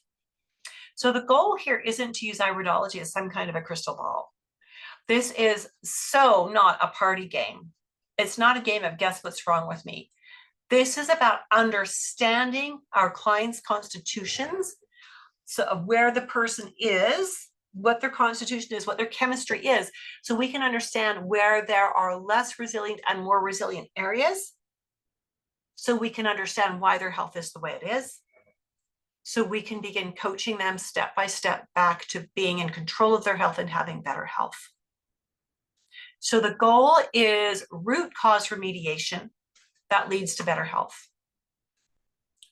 A: So the goal here isn't to use iridology as some kind of a crystal ball. This is so not a party game. It's not a game of guess what's wrong with me. This is about understanding our clients' constitutions, so of where the person is, what their constitution is, what their chemistry is, so we can understand where there are less resilient and more resilient areas, so we can understand why their health is the way it is, so we can begin coaching them step by step back to being in control of their health and having better health. So the goal is root cause remediation that leads to better health,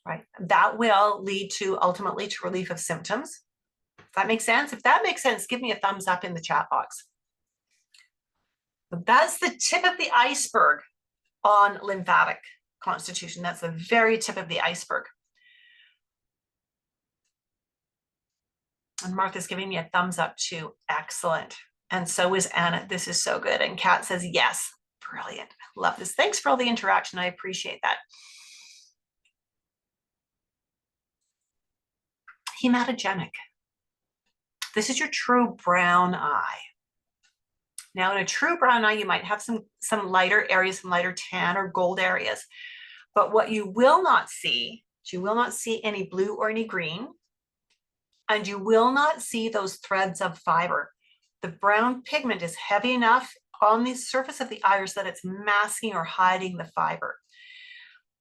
A: right? That will lead to ultimately to relief of symptoms. If that makes sense? If that makes sense, give me a thumbs up in the chat box. But that's the tip of the iceberg on lymphatic constitution. That's the very tip of the iceberg. And Martha's giving me a thumbs up too. Excellent. And so is Anna. This is so good. And Kat says, yes, brilliant. I love this. Thanks for all the interaction. I appreciate that. Hematogenic. This is your true brown eye. Now, in a true brown eye, you might have some lighter areas, some lighter tan or gold areas. But what you will not see is you will not see any blue or any green. And you will not see those threads of fiber. The brown pigment is heavy enough on the surface of the iris that it's masking or hiding the fiber.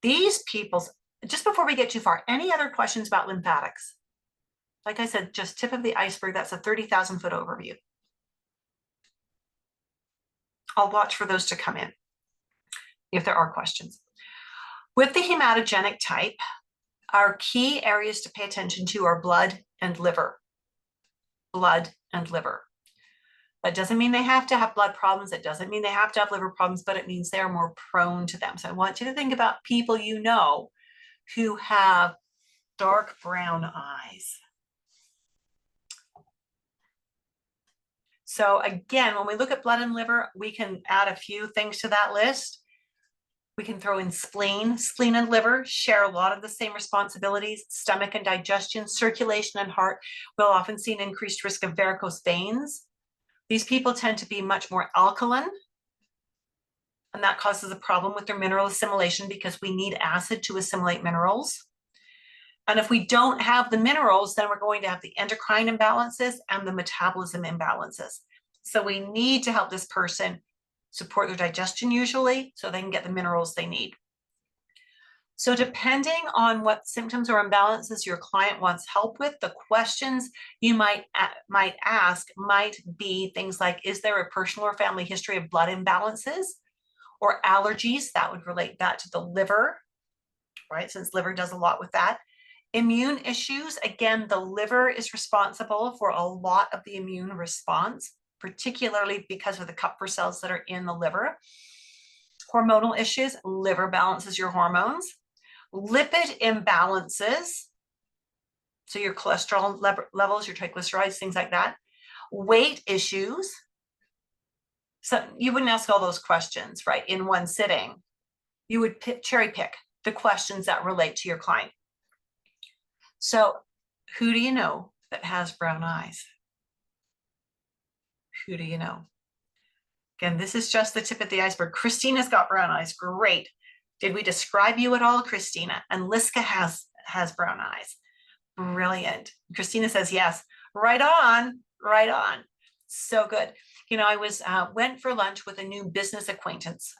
A: These people's, just before we get too far, any other questions about lymphatics? Like I said, just tip of the iceberg. That's a 30,000 foot overview. I'll watch for those to come in if there are questions. With the hematogenic type, our key areas to pay attention to are blood and liver. Blood and liver. That doesn't mean they have to have blood problems. It doesn't mean they have to have liver problems, but it means they're more prone to them. So I want you to think about people you know who have dark brown eyes. So again, when we look at blood and liver, we can add a few things to that list. We can throw in spleen. Spleen and liver share a lot of the same responsibilities. Stomach and digestion, circulation and heart. We'll often see an increased risk of varicose veins. These people tend to be much more alkaline, and that causes a problem with their mineral assimilation because we need acid to assimilate minerals. And if we don't have the minerals, then we're going to have the endocrine imbalances and the metabolism imbalances. So we need to help this person support their digestion usually so they can get the minerals they need. So depending on what symptoms or imbalances your client wants help with, the questions you might ask might be things like, is there a personal or family history of blood imbalances or allergies? That would relate that to the liver, right? Since liver does a lot with that. Immune issues, again, the liver is responsible for a lot of the immune response, particularly because of the Kupffer cells that are in the liver. Hormonal issues, liver balances your hormones. Lipid imbalances, So your cholesterol levels, your triglycerides, things like that. Weight issues. So you wouldn't ask all those questions, right, in one sitting. You would cherry pick the questions that relate to your client. So who do you know that has brown eyes? Who do you know? Again, this is just the tip of the iceberg. Christina's got brown eyes. Great. Did we describe you at all, Christina? And Liska has brown eyes. Brilliant. Christina says yes. Right on. Right on. So good. You know, I was went for lunch with a new business acquaintance.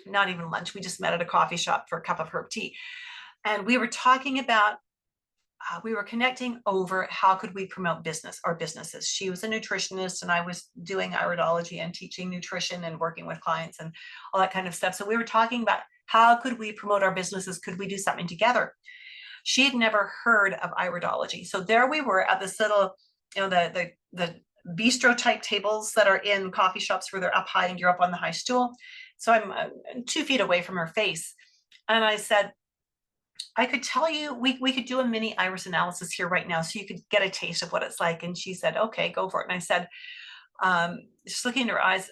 A: Not even lunch. We just met at a coffee shop for a cup of herb tea. And we were talking about we were connecting over how could we promote our businesses. She was a nutritionist and I was doing iridology and teaching nutrition and working with clients and all that kind of stuff. So we were talking about how could we promote our businesses? Could we do something together? She had never heard of iridology. So there we were at this little, you know, the bistro type tables that are in coffee shops where they're up high and you're up on the high stool. So I'm 2 feet away from her face. And I said, I could tell you, we could do a mini iris analysis here right now so you could get a taste of what it's like. And she said, okay, go for it. And I said, just looking at her eyes,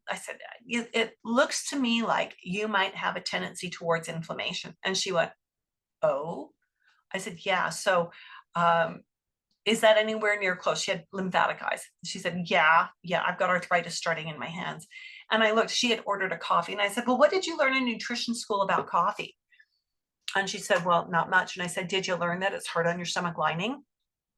A: I said, it looks to me like you might have a tendency towards inflammation. And she went, oh, I said, yeah. So is that anywhere near close? She had lymphatic eyes. She said, yeah, I've got arthritis starting in my hands. And I looked, she had ordered a coffee. And I said, well, what did you learn in nutrition school about coffee? And she said, well, not much. And I said, did you learn that it's hard on your stomach lining?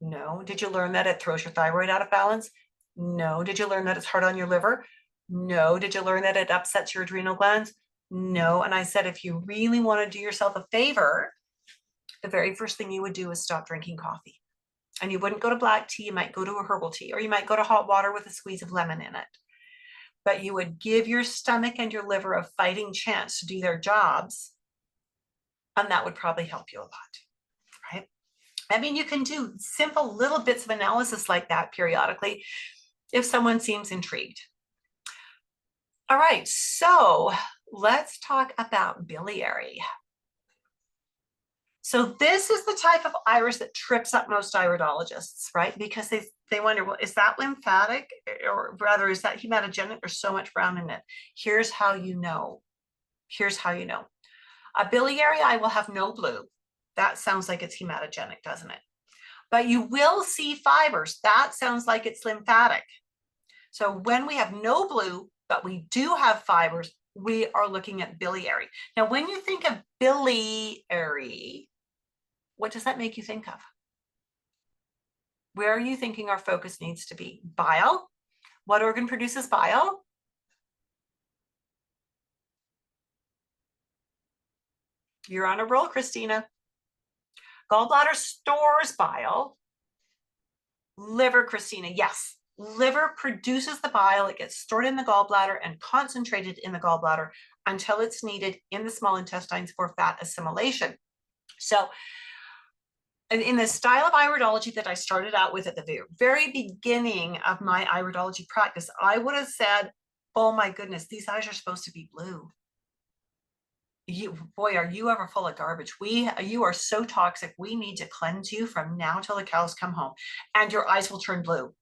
A: No. Did you learn that it throws your thyroid out of balance? No. Did you learn that it's hard on your liver? No. Did you learn that it upsets your adrenal glands? No. And I said, if you really want to do yourself a favor, the very first thing you would do is stop drinking coffee. And you wouldn't go to black tea, you might go to a herbal tea, or you might go to hot water with a squeeze of lemon in it. But you would give your stomach and your liver a fighting chance to do their jobs. And that would probably help you a lot, right? I mean, you can do simple little bits of analysis like that periodically if someone seems intrigued. All right, so let's talk about biliary. So this is the type of iris that trips up most iridologists, right? Because they wonder, well, is that lymphatic, or rather, is that hematogenic? There's so much brown in it. Here's how you know. Here's how you know. A biliary eye will have no blue. That sounds like it's hematogenic, doesn't it? But you will see fibers. That sounds like it's lymphatic. So when we have no blue, but we do have fibers, we are looking at biliary. Now, when you think of biliary, what does that make you think of? Where are you thinking our focus needs to be? Bile. What organ produces bile? You're on a roll, Christina. Gallbladder stores bile. Liver, Christina, yes. Liver produces the bile. It gets stored in the gallbladder and concentrated in the gallbladder until it's needed in the small intestines for fat assimilation. So in the style of iridology that I started out with at the very beginning of my iridology practice, I would have said, oh my goodness, these eyes are supposed to be blue. Boy, are you ever full of garbage. You are so toxic. We need to cleanse you from now till the cows come home, and your eyes will turn blue.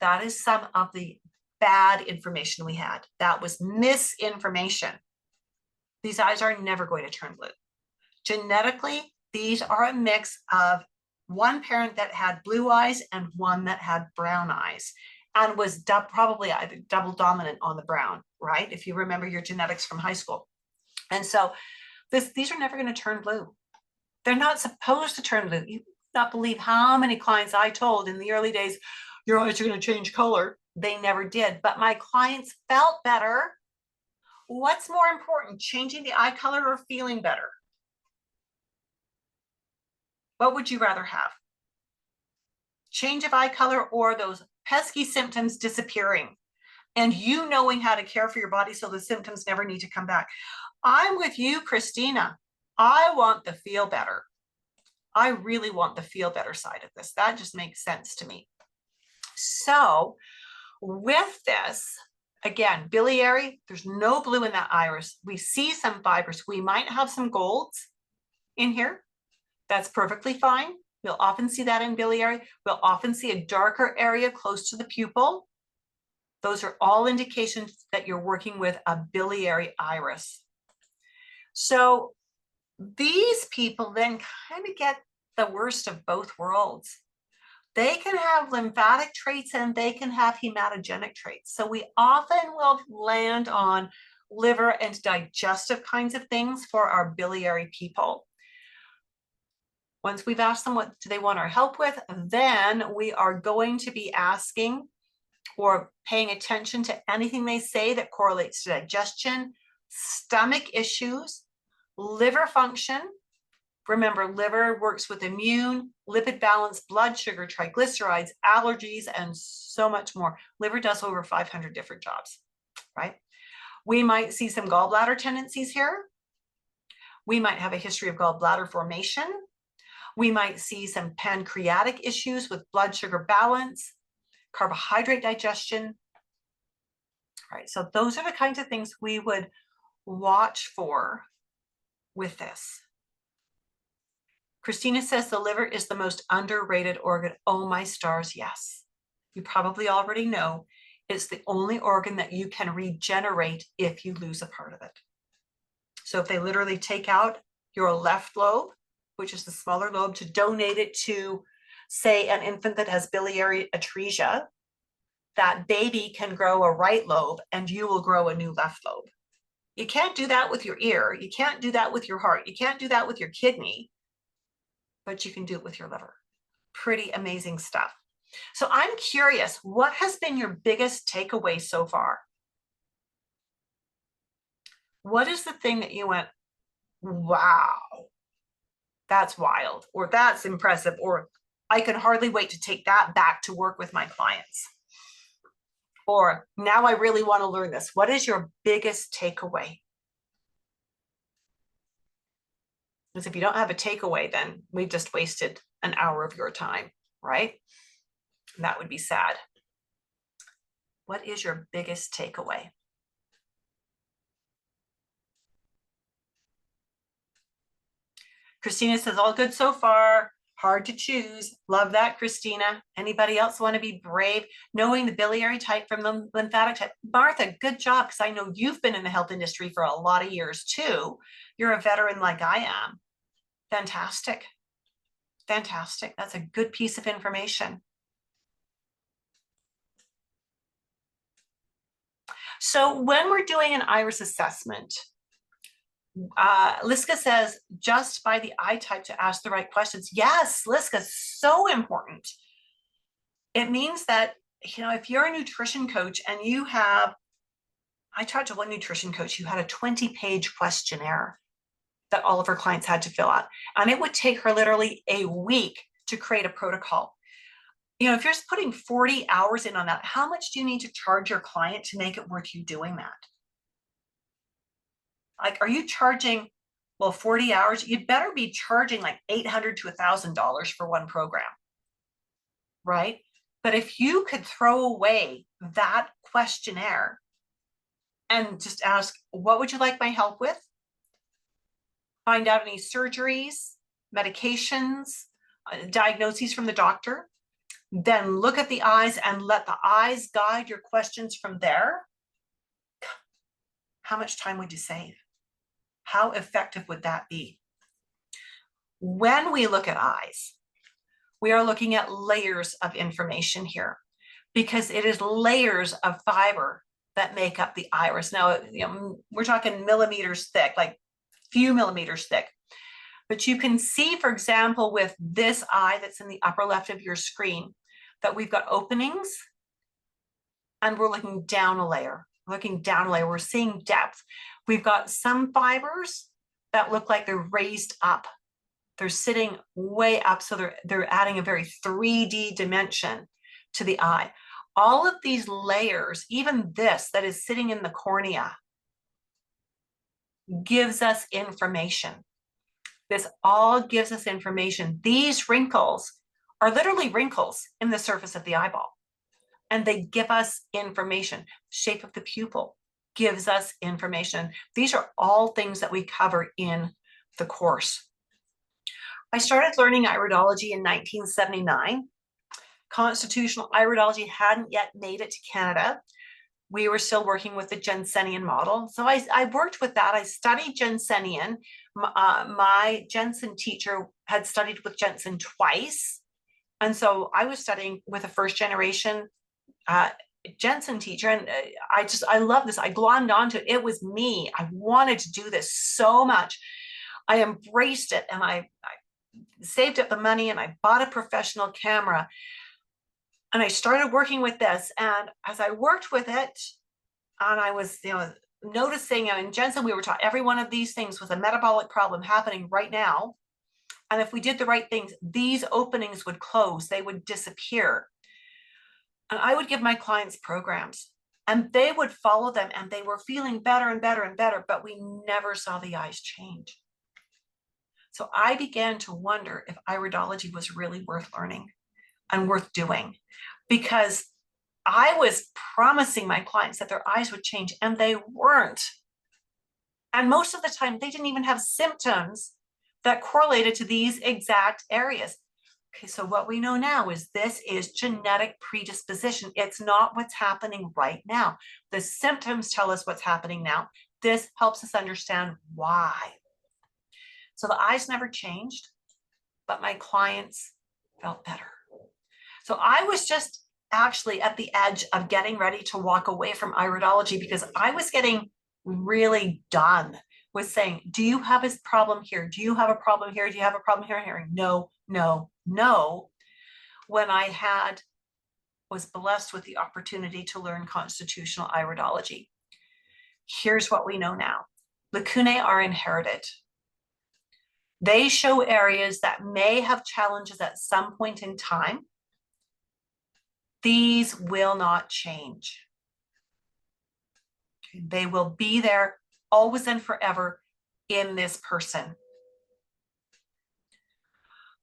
A: That is some of the bad information we had. That was misinformation. These eyes are never going to turn blue. Genetically, these are a mix of one parent that had blue eyes and one that had brown eyes, and was probably either double dominant on the brown, right? If you remember your genetics from high school. And so these are never going to turn blue. They're not supposed to turn blue. You not believe how many clients I told in the early days, your eyes are going to change color. They never did, but my clients felt better. What's more important, changing the eye color or feeling better? What would you rather have? Change of eye color or those pesky symptoms disappearing and you knowing how to care for your body so the symptoms never need to come back? I'm with you, Christina. I want the feel better. I really want the feel better side of this. That just makes sense to me. So with this, again, biliary, there's no blue in that iris. We see some fibers. We might have some golds in here. That's perfectly fine. We'll often see that in biliary. We'll often see a darker area close to the pupil. Those are all indications that you're working with a biliary iris. So these people then kind of get the worst of both worlds. They can have lymphatic traits and they can have hematogenic traits. So we often will land on liver and digestive kinds of things for our biliary people. Once we've asked them what do they want our help with, then we are going to be asking or paying attention to anything they say that correlates to digestion, stomach issues, liver function. Remember, liver works with immune, lipid balance, blood sugar, triglycerides, allergies, and so much more. Liver does over 500 different jobs, right? We might see some gallbladder tendencies here. We might have a history of gallbladder formation. We might see some pancreatic issues with blood sugar balance, carbohydrate digestion. All right, so those are the kinds of things we would watch for with this. Christina says the liver is the most underrated organ. Oh my stars, yes. You probably already know it's the only organ that you can regenerate if you lose a part of it. So if they literally take out your left lobe, which is the smaller lobe, to donate it to, say, an infant that has biliary atresia, that baby can grow a right lobe and you will grow a new left lobe. You can't do that with your ear. You can't do that with your heart. You can't do that with your kidney, but you can do it with your liver. Pretty amazing stuff. So I'm curious, what has been your biggest takeaway so far? What is the thing that you went, wow, that's wild, or that's impressive, or I can hardly wait to take that back to work with my clients? Or now I really want to learn this. What is your biggest takeaway? Because if you don't have a takeaway, then we've just wasted an hour of your time, right? And that would be sad. What is your biggest takeaway? Christina says, all good so far. Hard to choose. Love that, Christina. Anybody else want to be brave? Knowing the biliary type from the lymphatic type. Martha, good job, because I know you've been in the health industry for a lot of years too. You're a veteran like I am. Fantastic. Fantastic. That's a good piece of information. So when we're doing an iris assessment, Liska says, just by the eye type to ask the right questions. Yes, Liska, so important. It means that, you know, if you're a nutrition coach and you have, I talked to one nutrition coach who had a 20-page questionnaire that all of her clients had to fill out. And it would take her literally a week to create a protocol. You know, if you're putting 40 hours in on that, how much do you need to charge your client to make it worth you doing that? Like, are you charging, well, 40 hours? You'd better be charging like $800 to $1,000 for one program, right? But if you could throw away that questionnaire and just ask, what would you like my help with? Find out any surgeries, medications, diagnoses from the doctor, then look at the eyes and let the eyes guide your questions from there. How much time would you save? How effective would that be? When we look at eyes, we are looking at layers of information here because it is layers of fiber that make up the iris. Now, you know, we're talking millimeters thick, like few millimeters thick. But you can see, for example, with this eye that's in the upper left of your screen, that we've got openings and we're looking down a layer. We're seeing depth. We've got some fibers that look like they're raised up. They're sitting way up, so they're adding a very 3D dimension to the eye. All of these layers, even this that is sitting in the cornea, gives us information. This all gives us information. These wrinkles are literally wrinkles in the surface of the eyeball. And they give us information. Shape of the pupil gives us information. These are all things that we cover in the course. I started learning iridology in 1979. Constitutional iridology hadn't yet made it to Canada. We were still working with the Jensenian model. So I worked with that. I studied Jensenian. My Jensen teacher had studied with Jensen twice. And so I was studying with a first generation Jensen teacher. And I love this. I glommed onto it. It was me. I wanted to do this so much. I embraced it, and I saved up the money, and I bought a professional camera, and I started working with this. And as I worked with it, and I was, noticing, in Jensen, we were taught every one of these things was a metabolic problem happening right now. And if we did the right things, these openings would close, they would disappear. And I would give my clients programs, and they would follow them, and they were feeling better and better and better, but we never saw the eyes change. So I began to wonder if iridology was really worth learning and worth doing, because I was promising my clients that their eyes would change, and they weren't. And most of the time, they didn't even have symptoms that correlated to these exact areas. Okay, so what we know now is this is genetic predisposition. It's not what's happening right now. The symptoms tell us what's happening now. This helps us understand why. So the eyes never changed, but my clients felt better. So I was just actually at the edge of getting ready to walk away from iridology, because I was getting really done with saying, do you have a problem here? Do you have a problem here? Do you have a problem here? Hearing no, no, no. When I was blessed with the opportunity to learn constitutional iridology. Here's what we know now. Lacunae are inherited. They show areas that may have challenges at some point in time. These will not change. Okay, they will be there always and forever in this person.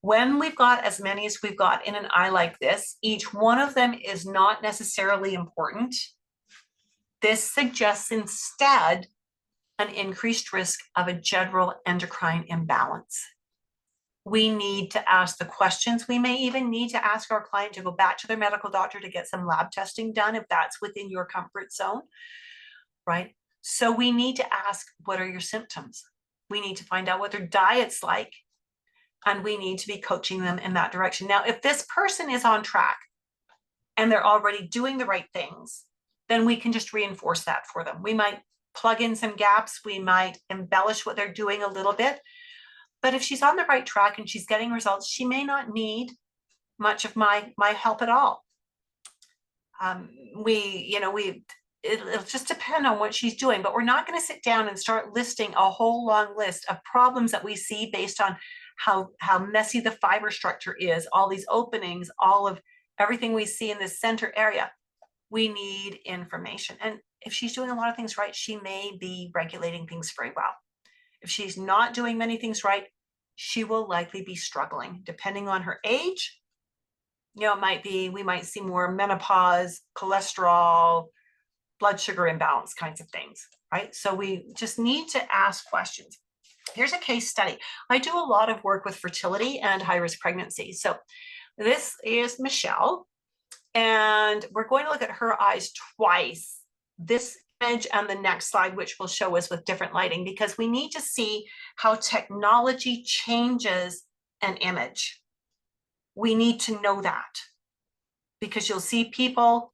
A: When we've got as many as we've got in an eye like this, each one of them is not necessarily important. This suggests instead an increased risk of a general endocrine imbalance. We need to ask the questions. We may even need to ask our client to go back to their medical doctor to get some lab testing done if that's within your comfort zone, right? So we need to ask, what are your symptoms? We need to find out what their diet's like, and we need to be coaching them in that direction. Now, if this person is on track and they're already doing the right things, then we can just reinforce that for them. We might plug in some gaps. We might embellish what they're doing a little bit. But if she's on the right track and she's getting results, she may not need much of my help at all. It'll just depend on what she's doing, but we're not going to sit down and start listing a whole long list of problems that we see based on how messy the fiber structure is, all these openings, all of everything we see in this center area. We need information. And if she's doing a lot of things right, she may be regulating things very well. If she's not doing many things right, she will likely be struggling. Depending on her age, we might see more menopause, cholesterol, blood sugar imbalance kinds of things, right? So we just need to ask questions. Here's a case study. I do a lot of work with fertility and high-risk pregnancy. So this is Michelle, and we're going to look at her eyes twice. This image and the next slide, which will show us with different lighting, because we need to see how technology changes an image. We need to know that, because you'll see people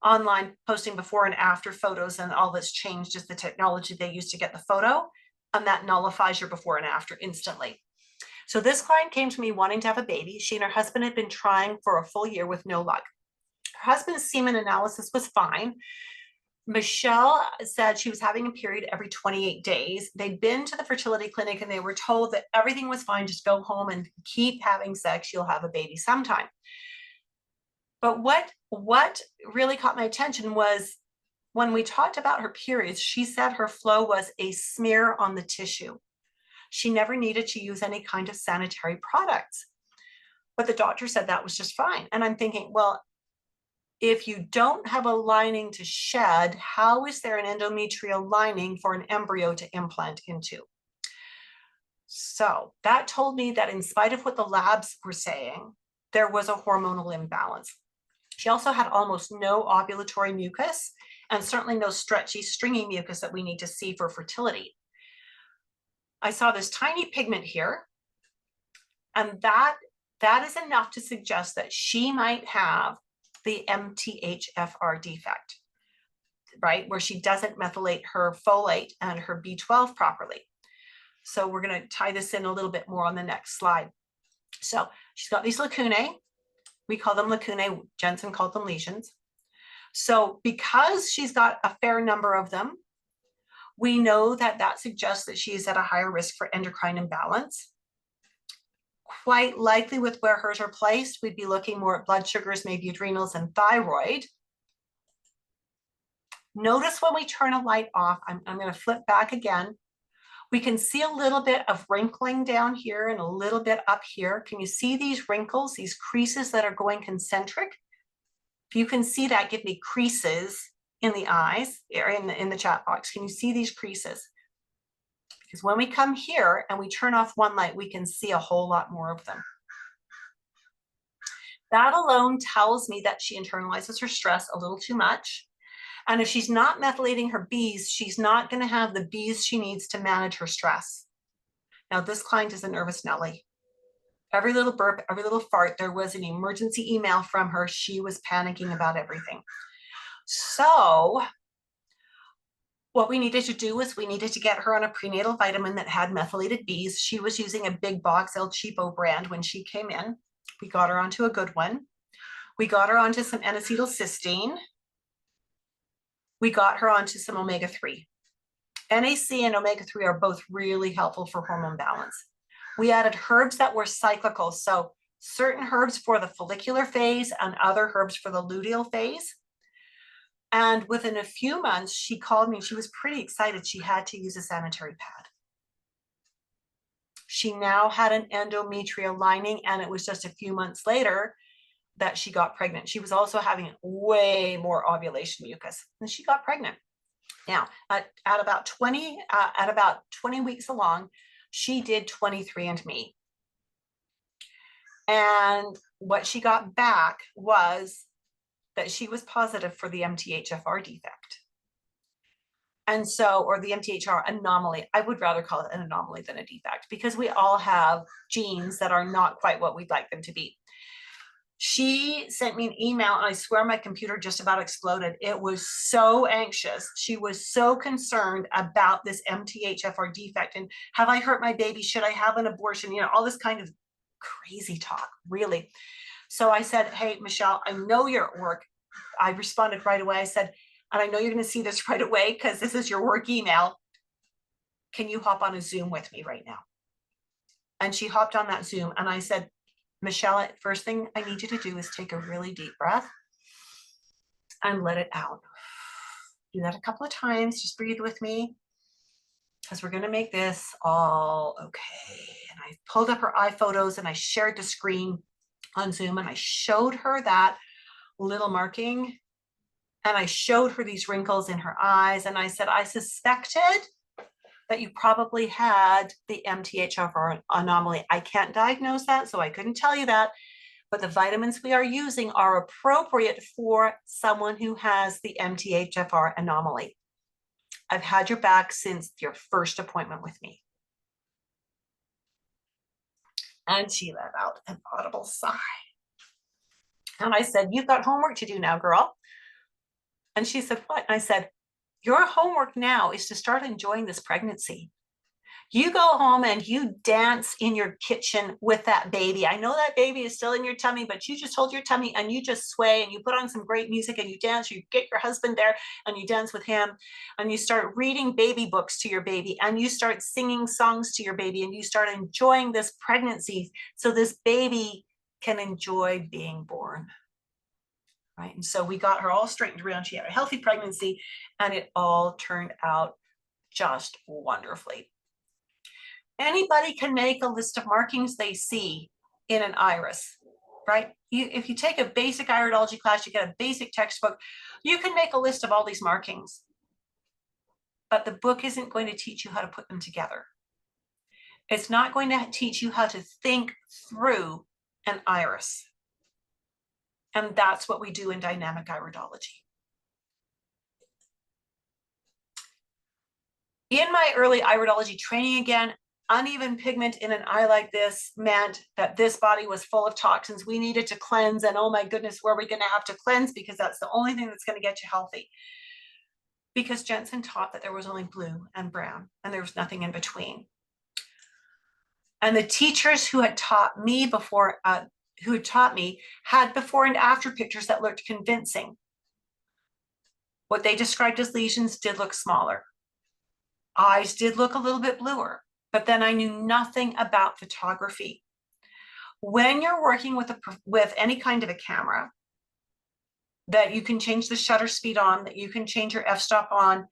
A: online posting before and after photos, and all that's changed is the technology they use to get the photo, and that nullifies your before and after instantly. So this client came to me wanting to have a baby. She and her husband had been trying for a full year with no luck. Her husband's semen analysis was fine. Michelle said she was having a period every 28 days. They'd been to the fertility clinic and they were told that everything was fine, just go home and keep having sex, you'll have a baby sometime. But what really caught my attention was when we talked about her periods, she said her flow was a smear on the tissue. She never needed to use any kind of sanitary products. But the doctor said that was just fine. And I'm thinking, well, if you don't have a lining to shed, how is there an endometrial lining for an embryo to implant into? So that told me that in spite of what the labs were saying, there was a hormonal imbalance. She also had almost no ovulatory mucus and certainly no stretchy, stringy mucus that we need to see for fertility. I saw this tiny pigment here, and that is enough to suggest that she might have the MTHFR defect, right? Where she doesn't methylate her folate and her B12 properly. So we're going to tie this in a little bit more on the next slide. So she's got these lacunae. We call them lacunae. Jensen called them lesions. So because she's got a fair number of them, we know that that suggests that she is at a higher risk for endocrine imbalance. Quite likely with where hers are placed, we'd be looking more at blood sugars, maybe adrenals and thyroid. Notice when we turn a light off, I'm going to flip back again. We can see a little bit of wrinkling down here and a little bit up here. Can you see these wrinkles, these creases that are going concentric? If you can see that, give me creases in the eyes or in the chat box. Can you see these creases? Because when we come here and we turn off one light, we can see a whole lot more of them. That alone tells me that she internalizes her stress a little too much. And if she's not methylating her B's, she's not going to have the B's she needs to manage her stress. Now, this client is a nervous Nelly. Every little burp, every little fart, there was an emergency email from her. She was panicking about everything. So what we needed to do was we needed to get her on a prenatal vitamin that had methylated B's. She was using a big box El Cheapo brand when she came in. We got her onto a good one. We got her onto some N-acetylcysteine. We got her onto some omega-3. NAC and omega-3 are both really helpful for hormone balance. We added herbs that were cyclical. So certain herbs for the follicular phase and other herbs for the luteal phase. And within a few months, she called me. She was pretty excited. She had to use a sanitary pad. She now had an endometrial lining, and it was just a few months later that she got pregnant. She was also having way more ovulation mucus, and she got pregnant. Now, at about 20 weeks along, she did 23andMe. And what she got back was that she was positive for the MTHFR defect. And so, or the MTHFR anomaly. I would rather call it an anomaly than a defect, because we all have genes that are not quite what we'd like them to be. She sent me an email, and I swear my computer just about exploded. It was so anxious. She was so concerned about this MTHFR defect. And have I hurt my baby? Should I have an abortion? You know, all this kind of crazy talk, really. So I said, hey, Michelle, I know you're at work. I responded right away. I said, and I know you're going to see this right away because this is your work email. Can you hop on a Zoom with me right now? And she hopped on that Zoom, and I said, Michelle, first thing I need you to do is take a really deep breath and let it out. Do that a couple of times. Just breathe with me, because we're going to make this all okay. And I pulled up her eye photos and I shared the screen on Zoom, and I showed her that little marking, and I showed her these wrinkles in her eyes. And I said, I suspected that you probably had the MTHFR anomaly. I can't diagnose that, so I couldn't tell you that, but the vitamins we are using are appropriate for someone who has the MTHFR anomaly. I've had your back since your first appointment with me. And she let out an audible sigh. And I said, you've got homework to do now, girl. And she said, what? And I said, your homework now is to start enjoying this pregnancy. You go home and you dance in your kitchen with that baby. I know that baby is still in your tummy, but you just hold your tummy and you just sway and you put on some great music and you dance. You get your husband there and you dance with him, and you start reading baby books to your baby, and you start singing songs to your baby, and you start enjoying this pregnancy so this baby can enjoy being born. Right? And so we got her all straightened around. She had a healthy pregnancy, and it all turned out just wonderfully. Anybody can make a list of markings they see in an iris, right? If you take a basic iridology class, you get a basic textbook, you can make a list of all these markings, but the book isn't going to teach you how to put them together. It's not going to teach you how to think through an iris. And that's what we do in dynamic iridology. In my early iridology training, again, uneven pigment in an eye like this meant that this body was full of toxins we needed to cleanse. And oh my goodness, were we going to have to cleanse? Because that's the only thing that's going to get you healthy. Because Jensen taught that there was only blue and brown and there was nothing in between. And the teachers who had taught me had before and after pictures that looked convincing. What they described as lesions did look smaller. Eyes did look a little bit bluer, but then I knew nothing about photography. When you're working with any kind of a camera, that you can change the shutter speed on, that you can change your f-stop on,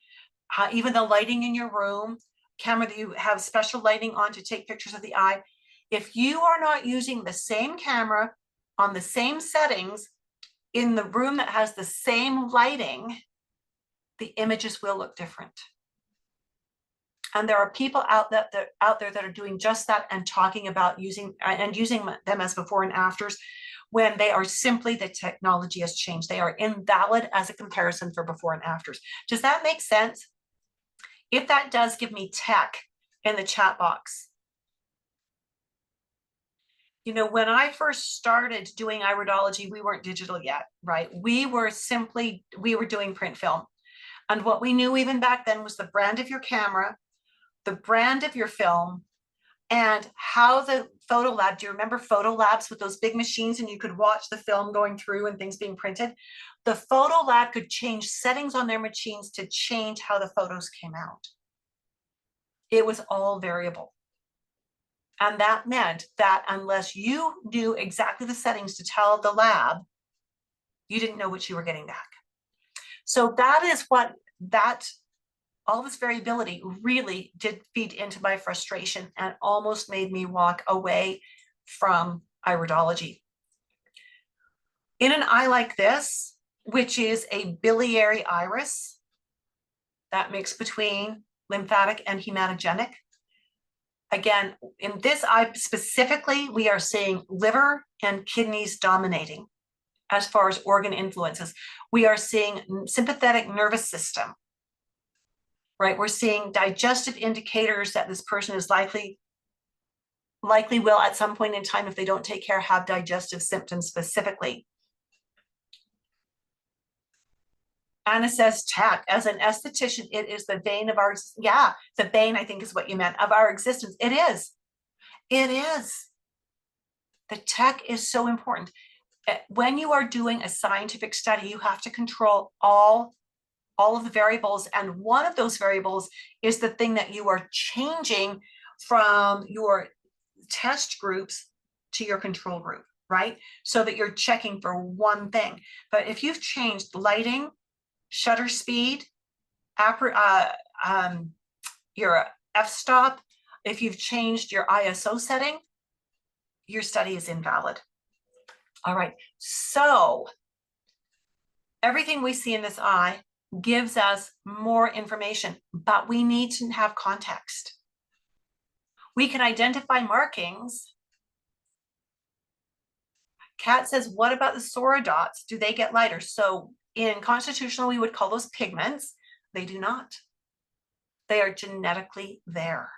A: even the lighting in your room, camera that you have special lighting on to take pictures of the eye. If you are not using the same camera on the same settings in the room that has the same lighting, the images will look different. And there are people out there that are doing just that and talking about using them as before and afters when they are simply, the technology has changed. They are invalid as a comparison for before and afters. Does that make sense? If that does, give me tech in the chat box. You know, when I first started doing iridology, we weren't digital yet, right? We were doing print film. And what we knew even back then was the brand of your camera, the brand of your film, and how the photo lab, do you remember photo labs with those big machines and you could watch the film going through and things being printed? The photo lab could change settings on their machines to change how the photos came out. It was all variable. And that meant that unless you knew exactly the settings to tell the lab, you didn't know what you were getting back. So that is what all this variability really did feed into my frustration and almost made me walk away from iridology. In an eye like this, which is a biliary iris, that mix between lymphatic and hematogenic. Again, in this eye specifically, we are seeing liver and kidneys dominating as far as organ influences. We are seeing sympathetic nervous system. Right, we're seeing digestive indicators that this person is likely will at some point in time, if they don't take care, have digestive symptoms specifically. Anna says tech, as an esthetician, it is the vein of our, yeah, the vein, I think is what you meant, of our existence. It is. It is. The tech is so important. When you are doing a scientific study, you have to control all of the variables. And one of those variables is the thing that you are changing from your test groups to your control group, right? So that you're checking for one thing. But if you've changed lighting, shutter speed, your f-stop, if you've changed your ISO setting, your study is invalid. All right, so everything we see in this eye gives us more information, but we need to have context. We can identify markings. Kat says, what about the Sora dots? Do they get lighter? So in constitutional, we would call those pigments. They do not. They are genetically there.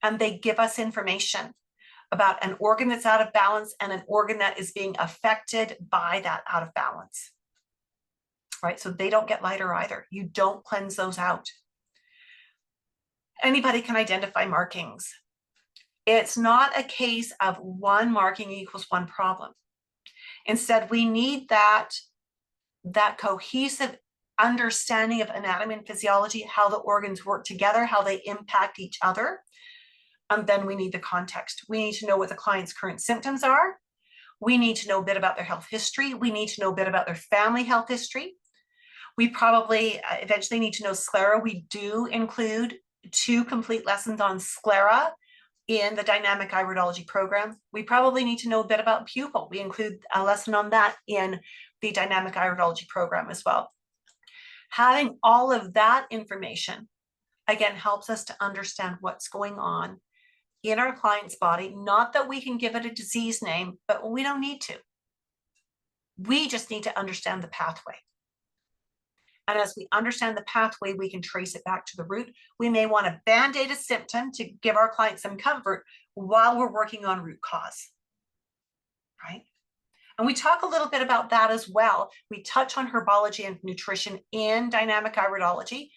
A: And they give us information about an organ that's out of balance and an organ that is being affected by that out of balance. Right, so they don't get lighter either. You don't cleanse those out. Anybody can identify markings. It's not a case of one marking equals one problem. Instead, we need that cohesive understanding of anatomy and physiology, how the organs work together, how they impact each other. And then we need the context. We need to know what the client's current symptoms are. We need to know a bit about their health history. We need to know a bit about their family health history. We probably eventually need to know sclera. We do include 2 complete lessons on sclera in the dynamic iridology program. We probably need to know a bit about pupil. We include a lesson on that in the dynamic iridology program as well. Having all of that information, again, helps us to understand what's going on in our client's body. Not that we can give it a disease name, but we don't need to. We just need to understand the pathway. And as we understand the pathway, we can trace it back to the root. We may want to band-aid a symptom to give our client some comfort while we're working on root cause, right? And we talk a little bit about that as well. We touch on herbology and nutrition in dynamic iridology,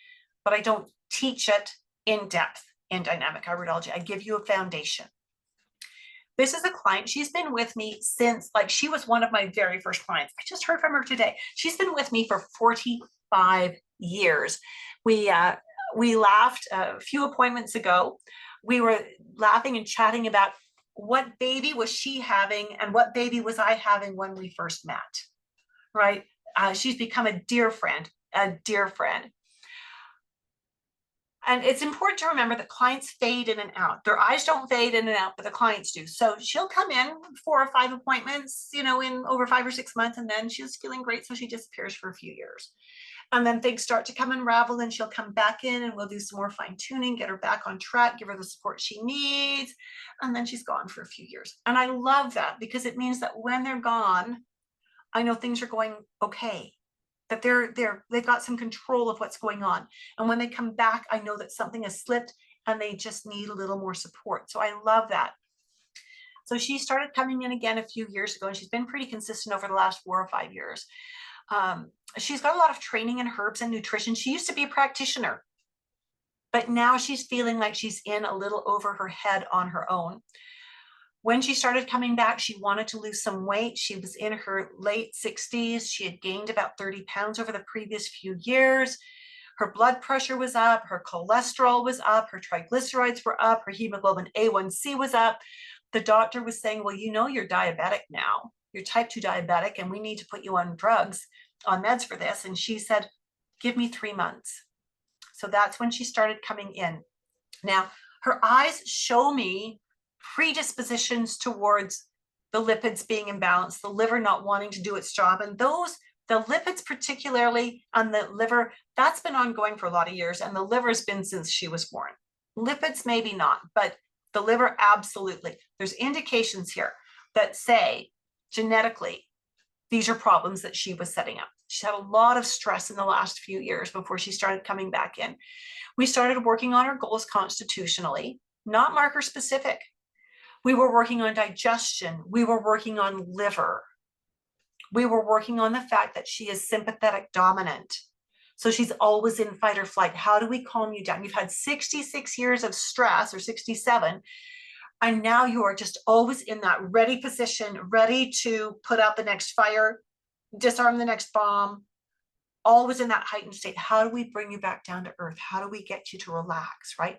A: but I don't teach it in depth in dynamic iridology. I give you a foundation. This is a client. She's been with me since, like, she was one of my very first clients. I just heard from her today. She's been with me for 45 years. We laughed a few appointments ago. We were laughing and chatting about what baby was she having and what baby was I having when we first met, right? She's become a dear friend, a dear friend. And it's important to remember that clients fade in and out. Their eyes don't fade in and out, but the clients do. So she'll come in 4 or 5 appointments, in over 5 or 6 months, and then she's feeling great, so she disappears for a few years. And then things start to come unravel, and she'll come back in, and we'll do some more fine tuning, get her back on track, give her the support she needs, and then she's gone for a few years. And I love that, because it means that when they're gone, I know things are going okay, that they've got some control of what's going on. And when they come back, I know that something has slipped and they just need a little more support. So I love that. So she started coming in again a few years ago, and she's been pretty consistent over the last 4 or 5 years. She's got a lot of training in herbs and nutrition. She used to be a practitioner, but now she's feeling like she's in a little over her head on her own. When she started coming back, she wanted to lose some weight. She was in her late 60s. She had gained about 30 pounds over the previous few years. Her blood pressure was up. Her cholesterol was up. Her triglycerides were up. Her hemoglobin A1C was up. The doctor was saying, well, you're diabetic now. You're type 2 diabetic, and we need to put you on drugs, on meds for this. And she said, give me 3 months. So that's when she started coming in. Now, her eyes show me predispositions towards the lipids being imbalanced, the liver not wanting to do its job. And the lipids, particularly on the liver, that's been ongoing for a lot of years. And the liver has been since she was born. Lipids, maybe not, but the liver, absolutely. There's indications here that say genetically, these are problems that she was setting up. She had a lot of stress in the last few years before she started coming back in. We started working on her goals constitutionally, not marker specific. We were working on digestion. We were working on liver. We were working on the fact that she is sympathetic dominant. So she's always in fight or flight. How do we calm you down? You've had 66 years of stress, or 67, and now you are just always in that ready position, ready to put out the next fire, disarm the next bomb, always in that heightened state. How do we bring you back down to earth? How do we get you to relax, right?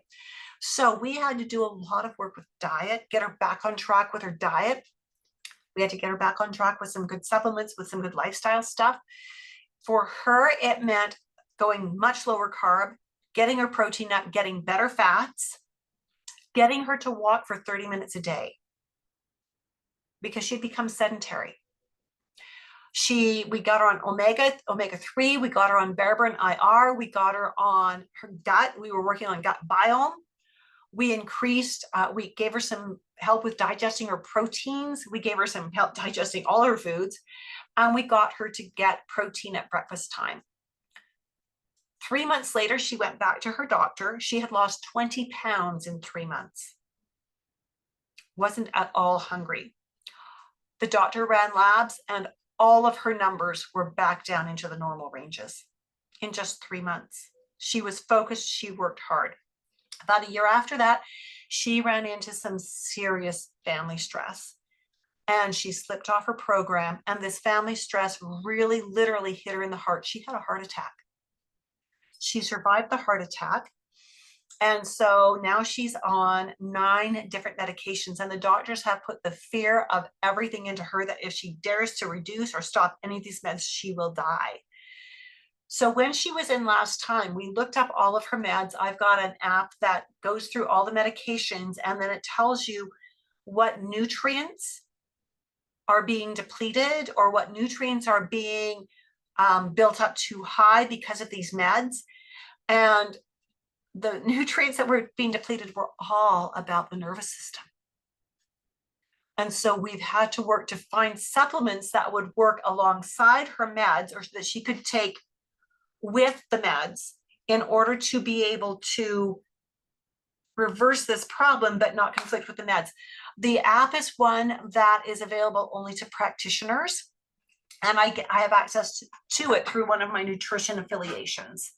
A: So we had to do a lot of work with diet, get her back on track with her diet. We had to get her back on track with some good supplements, with some good lifestyle stuff. For her, it meant going much lower carb, getting her protein up, getting better fats, getting her to walk for 30 minutes a day, because she'd become sedentary. We got her on omega-3, we got her on berberine IR, we got her on her gut. We were working on gut biome. We gave her some help with digesting her proteins. We gave her some help digesting all her foods, and we got her to get protein at breakfast time. 3 months later, she went back to her doctor. She had lost 20 pounds in 3 months. Wasn't at all hungry. The doctor ran labs, and all of her numbers were back down into the normal ranges in just 3 months. She was focused. She worked hard. About a year after that, she ran into some serious family stress, and she slipped off her program. And this family stress really literally hit her in the heart. She had a heart attack. She survived the heart attack. And so now she's on 9 different medications, and the doctors have put the fear of everything into her, that if she dares to reduce or stop any of these meds, she will die. So when she was in last time, we looked up all of her meds. I've got an app that goes through all the medications, and then it tells you what nutrients are being depleted, or what nutrients are being built up too high because of these meds. And the nutrients that were being depleted were all about the nervous system. And so we've had to work to find supplements that would work alongside her meds, or that she could take with the meds, in order to be able to reverse this problem but not conflict with the meds. The app is one that is available only to practitioners, and I have access to it through one of my nutrition affiliations,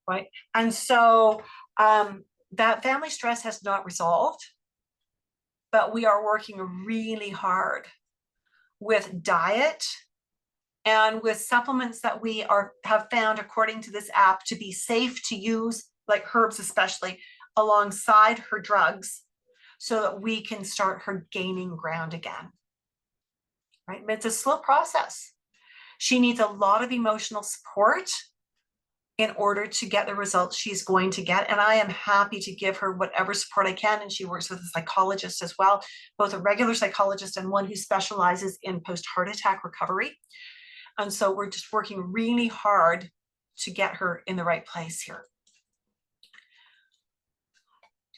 A: right? And so that family stress has not resolved, but we are working really hard with diet and with supplements that we have found, according to this app, to be safe to use, like herbs especially, alongside her drugs, so that we can start her gaining ground again, right? But it's a slow process. She needs a lot of emotional support in order to get the results she's going to get. And I am happy to give her whatever support I can. And she works with a psychologist as well, both a regular psychologist and one who specializes in post-heart attack recovery. And so we're just working really hard to get her in the right place here.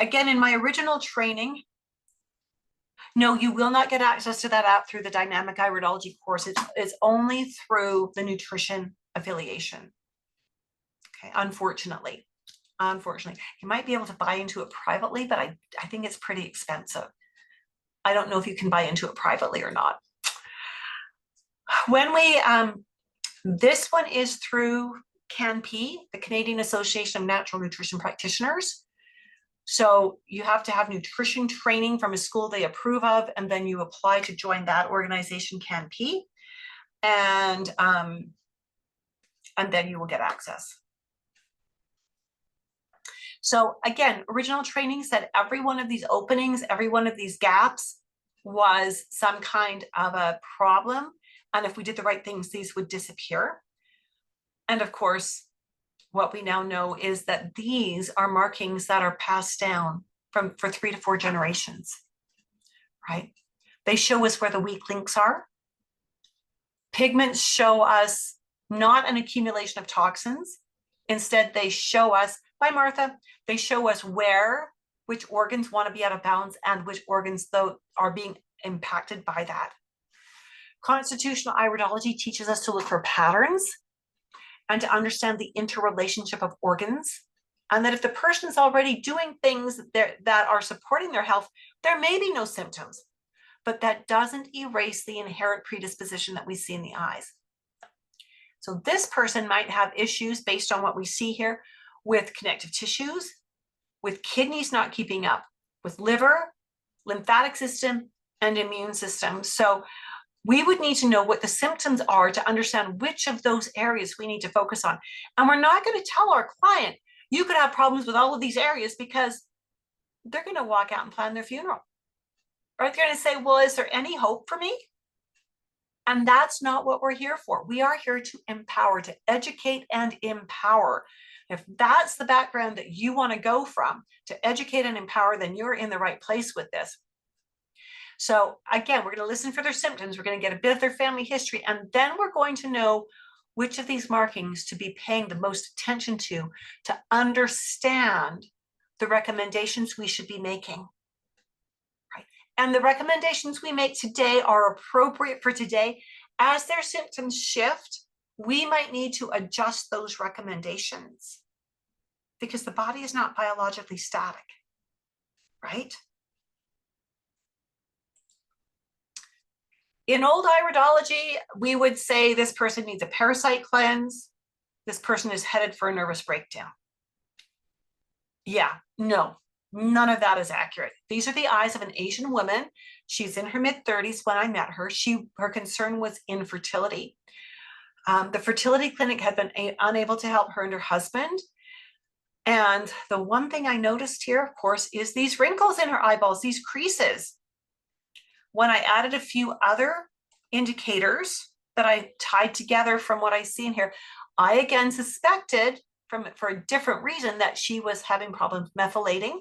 A: Again, in my original training, no, you will not get access to that app through the dynamic iridology course. It's only through the nutrition affiliation. Okay, unfortunately. You might be able to buy into it privately, but I think it's pretty expensive. I don't know if you can buy into it privately or not. When we, this one is through CANP, the Canadian Association of Natural Nutrition Practitioners. So you have to have nutrition training from a school they approve of, and then you apply to join that organization, CANP, and then you will get access. So again, original training said every one of these openings, every one of these gaps was some kind of a problem. And if we did the right things, these would disappear. And of course, what we now know is that these are markings that are passed down for 3 to 4 generations, right? They show us where the weak links are. Pigments show us not an accumulation of toxins. Instead, they show us, by Martha, they show us which organs want to be out of balance and which organs, though, are being impacted by that. Constitutional iridology teaches us to look for patterns and to understand the interrelationship of organs, and that if the person is already doing things that are supporting their health, there may be no symptoms, but that doesn't erase the inherent predisposition that we see in the eyes. So this person might have issues based on what we see here with connective tissues, with kidneys not keeping up, with liver, lymphatic system, and immune system. So we would need to know what the symptoms are to understand which of those areas we need to focus on. And we're not going to tell our client, you could have problems with all of these areas, because they're going to walk out and plan their funeral. Right? They're going to say, well, is there any hope for me? And that's not what we're here for. We are here to empower, to educate and empower. If that's the background that you want to go from, to educate and empower, then you're in the right place with this. So again, we're going to listen for their symptoms. We're going to get a bit of their family history, and then we're going to know which of these markings to be paying the most attention to understand the recommendations we should be making. Right? And the recommendations we make today are appropriate for today. As their symptoms shift, we might need to adjust those recommendations, because the body is not biologically static, right? In old iridology, we would say this person needs a parasite cleanse. This person is headed for a nervous breakdown. Yeah, no, none of that is accurate. These are the eyes of an Asian woman. She's in her mid-30s when I met her. Her concern was infertility. The fertility clinic had been unable to help her and her husband. And the one thing I noticed here, of course, is these wrinkles in her eyeballs, these creases. When I added a few other indicators that I tied together from what I see in here, I again suspected, for a different reason, that she was having problems methylating,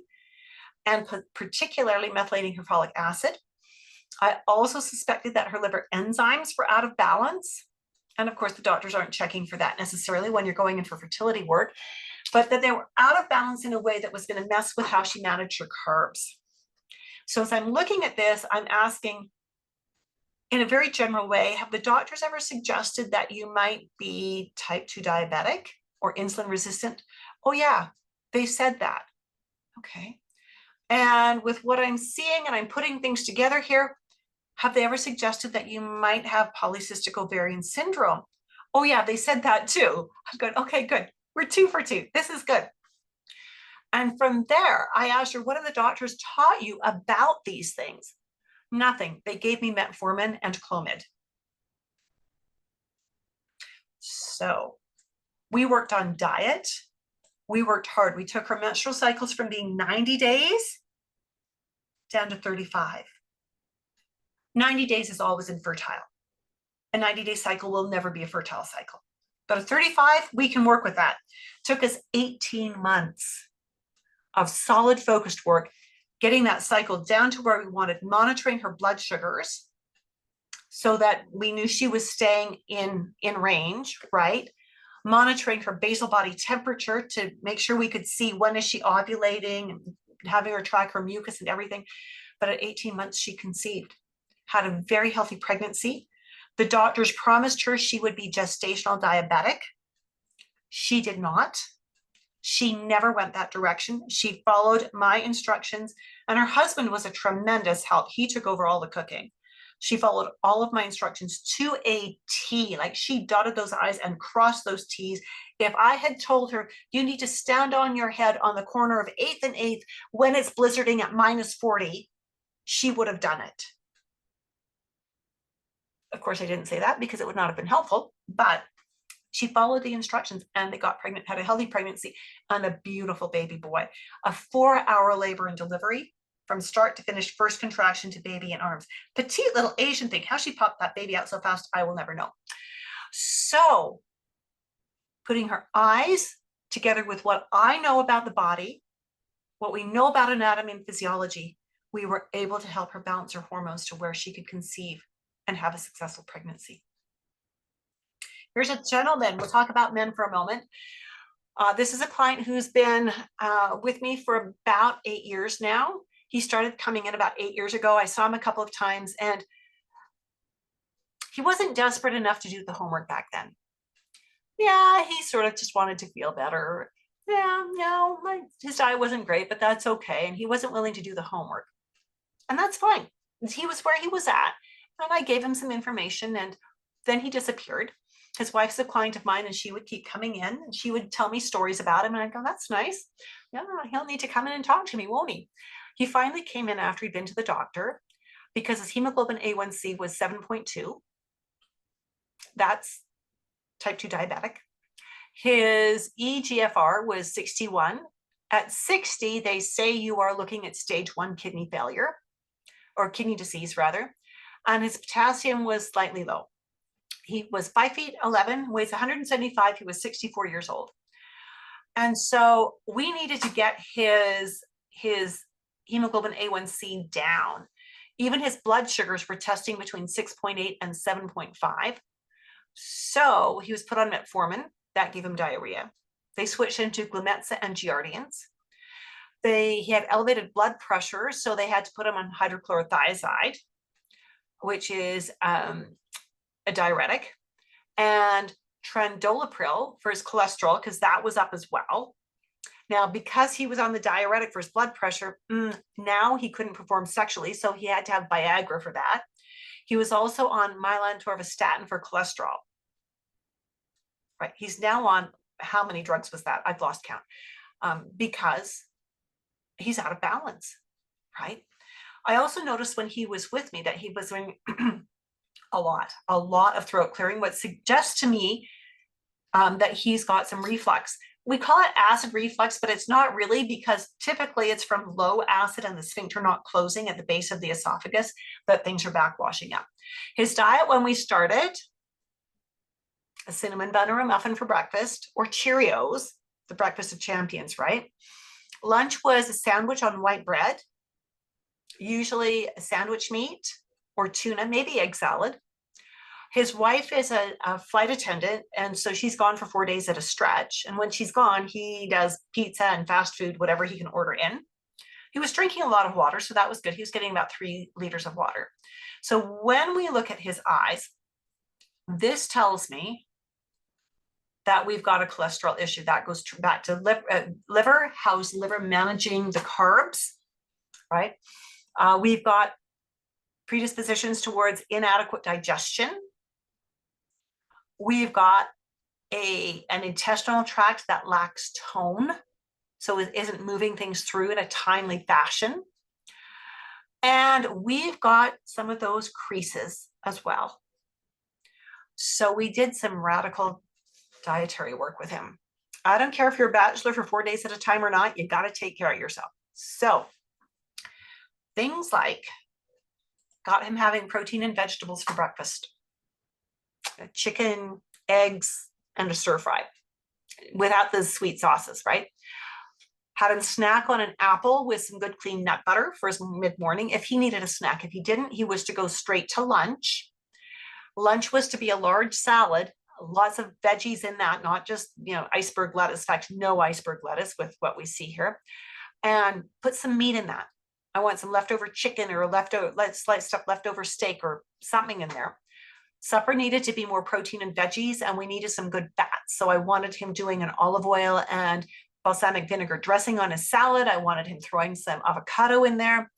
A: and particularly methylating her folic acid. I also suspected that her liver enzymes were out of balance. And of course, the doctors aren't checking for that necessarily when you're going in for fertility work. but that they were out of balance in a way that was going to mess with how she managed her carbs. So as I'm looking at this, I'm asking in a very general way, have the doctors ever suggested that you might be type 2 diabetic or insulin resistant? Oh yeah, they said that. Okay. And with what I'm seeing, and I'm putting things together here, have they ever suggested that you might have polycystic ovarian syndrome? Oh yeah, they said that too. I'm good. Okay, good. We're 2 for 2. This is good. And from there, I asked her, what have the doctors taught you about these things? Nothing. They gave me metformin and Clomid. So we worked on diet. We worked hard. We took her menstrual cycles from being 90 days down to 35. 90 days is always infertile. A 90-day cycle will never be a fertile cycle. But at 35, we can work with that. Took us 18 months of solid focused work, getting that cycle down to where we wanted, monitoring her blood sugars so that we knew she was staying in range, right? Monitoring her basal body temperature to make sure we could see when is she ovulating, and having her track her mucus and everything. But at 18 months, she conceived, had a very healthy pregnancy. The doctors promised her she would be gestational diabetic. She did not. She never went that direction. She followed my instructions, and her husband was a tremendous help. He took over all the cooking. She followed all of my instructions to a T. Like, she dotted those I's and crossed those T's. If I had told her, you need to stand on your head on the corner of 8th and 8th when it's blizzarding at -40, she would have done it. Of course, I didn't say that because it would not have been helpful, but she followed the instructions and they got pregnant, had a healthy pregnancy and a beautiful baby boy. A 4-hour labor and delivery from start to finish, first contraction to baby in arms. Petite little Asian thing. How she popped that baby out so fast, I will never know. So putting her eyes together with what I know about the body, what we know about anatomy and physiology, we were able to help her balance her hormones to where she could conceive and have a successful pregnancy. Here's a gentleman. We'll talk about men for a moment. This is a client who's been with me for about 8 years now. He started coming in about 8 years ago. I saw him a couple of times, and he wasn't desperate enough to do the homework back then. Yeah, he sort of just wanted to feel better. Yeah, no, his diet wasn't great, but that's okay. And he wasn't willing to do the homework. And that's fine. He was where he was at. And I gave him some information, and then he disappeared. His wife's a client of mine, and she would keep coming in and she would tell me stories about him. And I'd go, that's nice. Yeah, he'll need to come in and talk to me, won't he? He finally came in after he'd been to the doctor because his hemoglobin A1C was 7.2. That's type 2 diabetic. His eGFR was 61. At 60, they say you are looking at stage 1 kidney failure, or kidney disease rather. And his potassium was slightly low. He was 5 feet 11, weighs 175. He was 64 years old. And so we needed to get his hemoglobin A1C down. Even his blood sugars were testing between 6.8 and 7.5. So he was put on metformin. That gave him diarrhea. They switched into Glumetza and Giardians. He had elevated blood pressure, so they had to put him on hydrochlorothiazide, which is a diuretic, and Trandolapril for his cholesterol, because that was up as well. Now, because he was on the diuretic for his blood pressure, now he couldn't perform sexually, so he had to have Viagra for that. He was also on mylan-torvastatin for cholesterol. Right, he's now on, how many drugs was that? I've lost count, because he's out of balance, right? I also noticed when he was with me that he was doing a lot of throat clearing, what suggests to me that he's got some reflux. We call it acid reflux, but it's not really, because typically it's from low acid and the sphincter not closing at the base of the esophagus that things are backwashing up. His diet when we started, a cinnamon bun or a muffin for breakfast, or Cheerios, the breakfast of champions, right? Lunch was a sandwich on white bread, usually a sandwich meat or tuna, maybe egg salad. His wife is a flight attendant, and so she's gone for 4 days at a stretch. And when she's gone, he does pizza and fast food, whatever he can order in. He was drinking a lot of water, so that was good. He was getting about 3 liters of water. So when we look at his eyes, this tells me that we've got a cholesterol issue. That goes back to liver. How's liver managing the carbs, right? We've got predispositions towards inadequate digestion. We've got an intestinal tract that lacks tone, so it isn't moving things through in a timely fashion. And we've got some of those creases as well. So we did some radical dietary work with him. I don't care if you're a bachelor for 4 days at a time or not, you got to take care of yourself. So things like got him having protein and vegetables for breakfast, chicken, eggs, and a stir fry without the sweet sauces, right? Had him snack on an apple with some good clean nut butter for his mid-morning if he needed a snack. If he didn't, he was to go straight to lunch. Lunch was to be a large salad, lots of veggies in that, not just, iceberg lettuce. In fact, no iceberg lettuce with what we see here. And put some meat in that. I want some leftover chicken or sliced up leftover steak or something in there. Supper needed to be more protein and veggies, and we needed some good fats. So I wanted him doing an olive oil and balsamic vinegar dressing on his salad. I wanted him throwing some avocado in there.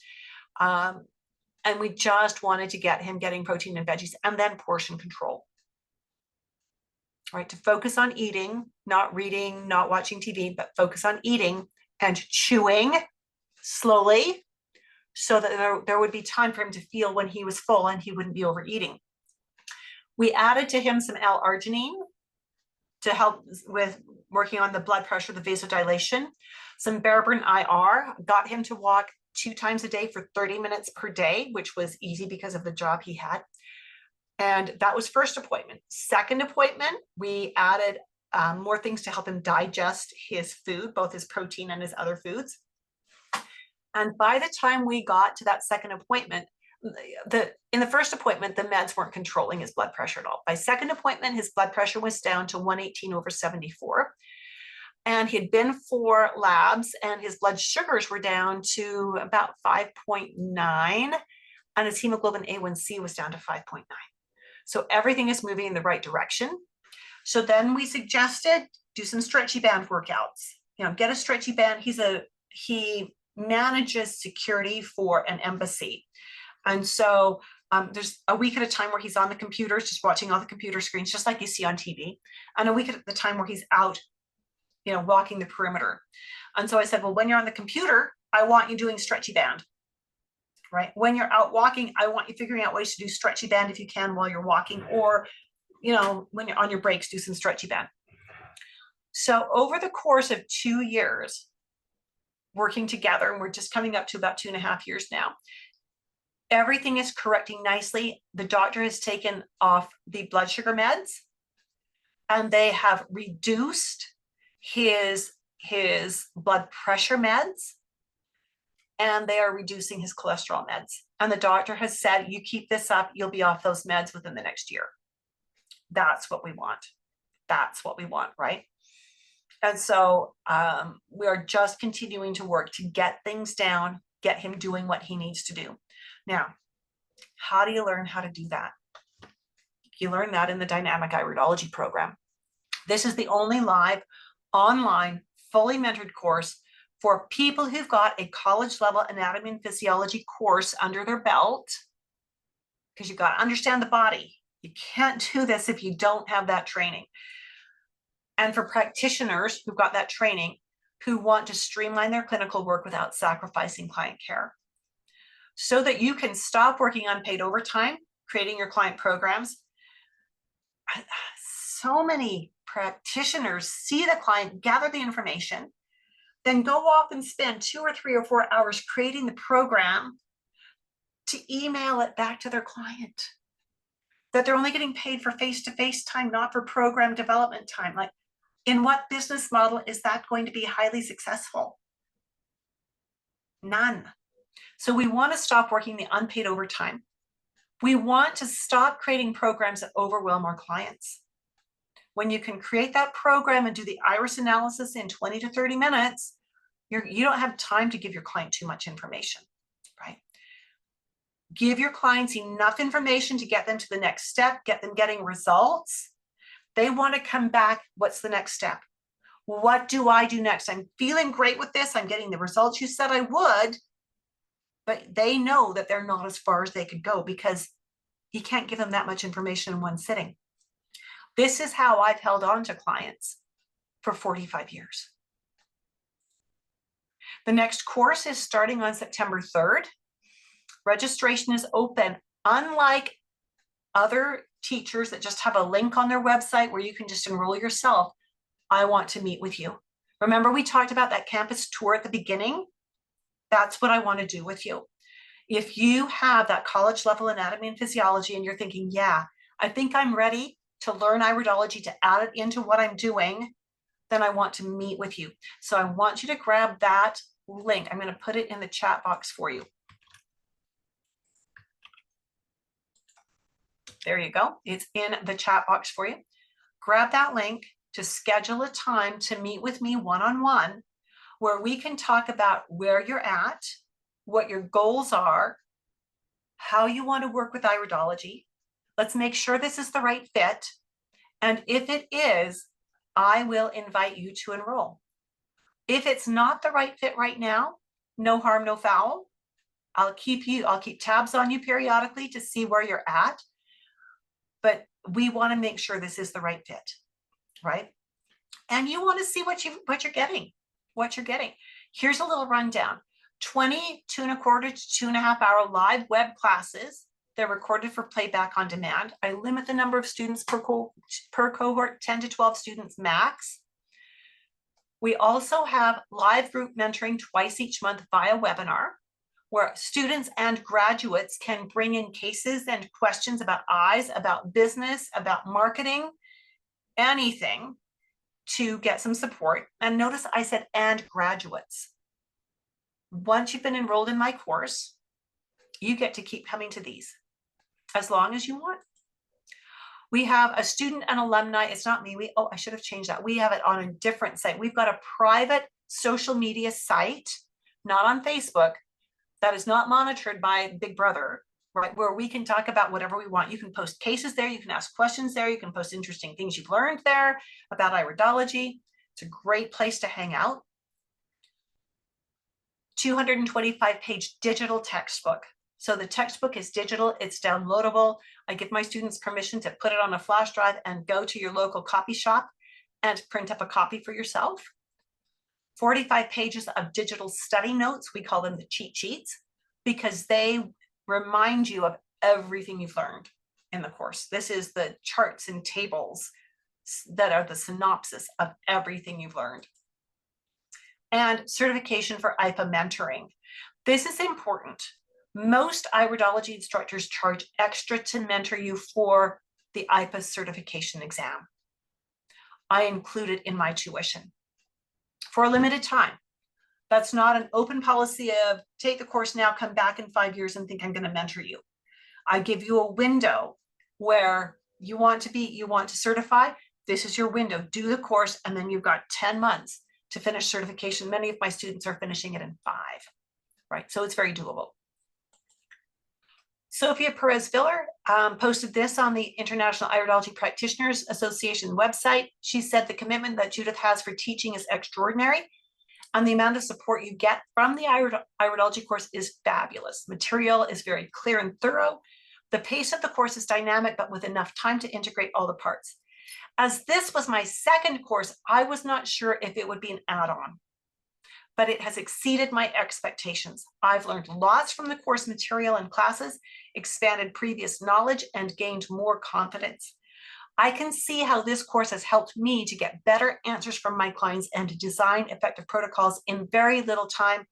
A: And we just wanted to get him getting protein and veggies, and then portion control. Right, to focus on eating, not reading, not watching TV, but focus on eating and chewing slowly so that there would be time for him to feel when he was full and he wouldn't be overeating. We added to him some L-arginine to help with working on the blood pressure, the vasodilation, some Berberine IR, got him to walk 2 times a day for 30 minutes per day, which was easy because of the job he had. And that was first appointment. Second appointment, we added more things to help him digest his food, both his protein and his other foods. And by the time we got to that second appointment, in the first appointment, the meds weren't controlling his blood pressure at all. By second appointment, his blood pressure was down to 118/74. And he had been for labs, and his blood sugars were down to about 5.9, and his hemoglobin A1C was down to 5.9. So everything is moving in the right direction. So then we suggested do some stretchy band workouts. Get a stretchy band. He manages security for an embassy. And so there's a week at a time where he's on the computers, just watching all the computer screens, just like you see on TV, and a week at the time where he's out, walking the perimeter. And so I said, well, when you're on the computer, I want you doing stretchy band, right? When you're out walking, I want you figuring out ways to do stretchy band if you can while you're walking, or, when you're on your breaks, do some stretchy band. So over the course of 2 years working together, and we're just coming up to about 2.5 years now, everything is correcting nicely. The doctor has taken off the blood sugar meds, and they have reduced his blood pressure meds, and they are reducing his cholesterol meds. And the doctor has said, you keep this up, you'll be off those meds within the next year. That's what we want. That's what we want, right? And so we are just continuing to work to get things down, get him doing what he needs to do. Now, how do you learn how to do that? You learn that in the Dynamic Iridology program. This is the only live, online, fully mentored course for people who've got a college level anatomy and physiology course under their belt, because you've got to understand the body. You can't do this if you don't have that training. And for practitioners who've got that training, who want to streamline their clinical work without sacrificing client care, so that you can stop working unpaid overtime, creating your client programs. So many practitioners see the client, gather the information, then go off and spend 2 or 3 or 4 hours creating the program to email it back to their client, that they're only getting paid for face-to-face time, not for program development time. Like, in what business model is that going to be highly successful? None. So we want to stop working the unpaid overtime. We want to stop creating programs that overwhelm our clients. When you can create that program and do the iris analysis in 20 to 30 minutes, you don't have time to give your client too much information, right? Give your clients enough information to get them to the next step, get them getting results. They want to come back. What's the next step? What do I do next? I'm feeling great with this. I'm getting the results you said I would, but they know that they're not as far as they could go because you can't give them that much information in one sitting. This is how I've held on to clients for 45 years. The next course is starting on September 3rd. Registration is open. Unlike other teachers that just have a link on their website where you can just enroll yourself, I want to meet with you. Remember, we talked about that campus tour at the beginning? That's what I want to do with you. If you have that college level anatomy and physiology and you're thinking, yeah, I think I'm ready to learn iridology to add it into what I'm doing, then I want to meet with you. So I want you to grab that link. I'm going to put it in the chat box for you. There you go. It's in the chat box for you. Grab that link to schedule a time to meet with me one-on-one where we can talk about where you're at, what your goals are, how you want to work with iridology. Let's make sure this is the right fit. And if it is, I will invite you to enroll. If it's not the right fit right now, no harm, no foul. I'll keep tabs on you periodically to see where you're at. But we want to make sure this is the right fit, right? And you want to see what you're getting. Here's a little rundown. 20 2.25 to 2.5 hour live web classes. They're recorded for playback on demand. I limit the number of students per cohort, 10 to 12 students max. We also have live group mentoring twice each month via webinar, where students and graduates can bring in cases and questions about eyes, about business, about marketing, anything to get some support. And notice I said, and graduates. Once you've been enrolled in my course, you get to keep coming to these as long as you want. We have a student and alumni. It's not me. I should have changed that. We have it on a different site. We've got a private social media site, not on Facebook, that is not monitored by Big Brother, right? Where we can talk about whatever we want. You can post cases there. You can ask questions there. You can post interesting things you've learned there about iridology. It's a great place to hang out. 225-page digital textbook. So the textbook is digital, it's downloadable. I give my students permission to put it on a flash drive and go to your local copy shop and print up a copy for yourself. 45 pages of digital study notes. We call them the cheat sheets because they remind you of everything you've learned in the course. This is the charts and tables that are the synopsis of everything you've learned. And certification for IPA mentoring. This is important. Most iridology instructors charge extra to mentor you for the IPA certification exam. I include it in my tuition for a limited time. That's not an open policy of take the course now, come back in 5 years and think I'm going to mentor you. I give you a window where you want to certify. This is your window. Do the course, and then you've got 10 months to finish certification. Many of my students are finishing it in 5, right? So it's very doable. Sophia Perez-Viller posted this on the International Iridology Practitioners Association website. She said the commitment that Judith has for teaching is extraordinary, and the amount of support you get from the iridology course is fabulous. Material is very clear and thorough. The pace of the course is dynamic, but with enough time to integrate all the parts. As this was my second course, I was not sure if it would be an add-on, but it has exceeded my expectations. I've learned lots from the course material and classes, expanded previous knowledge, and gained more confidence. I can see how this course has helped me to get better answers from my clients and to design effective protocols in very little time.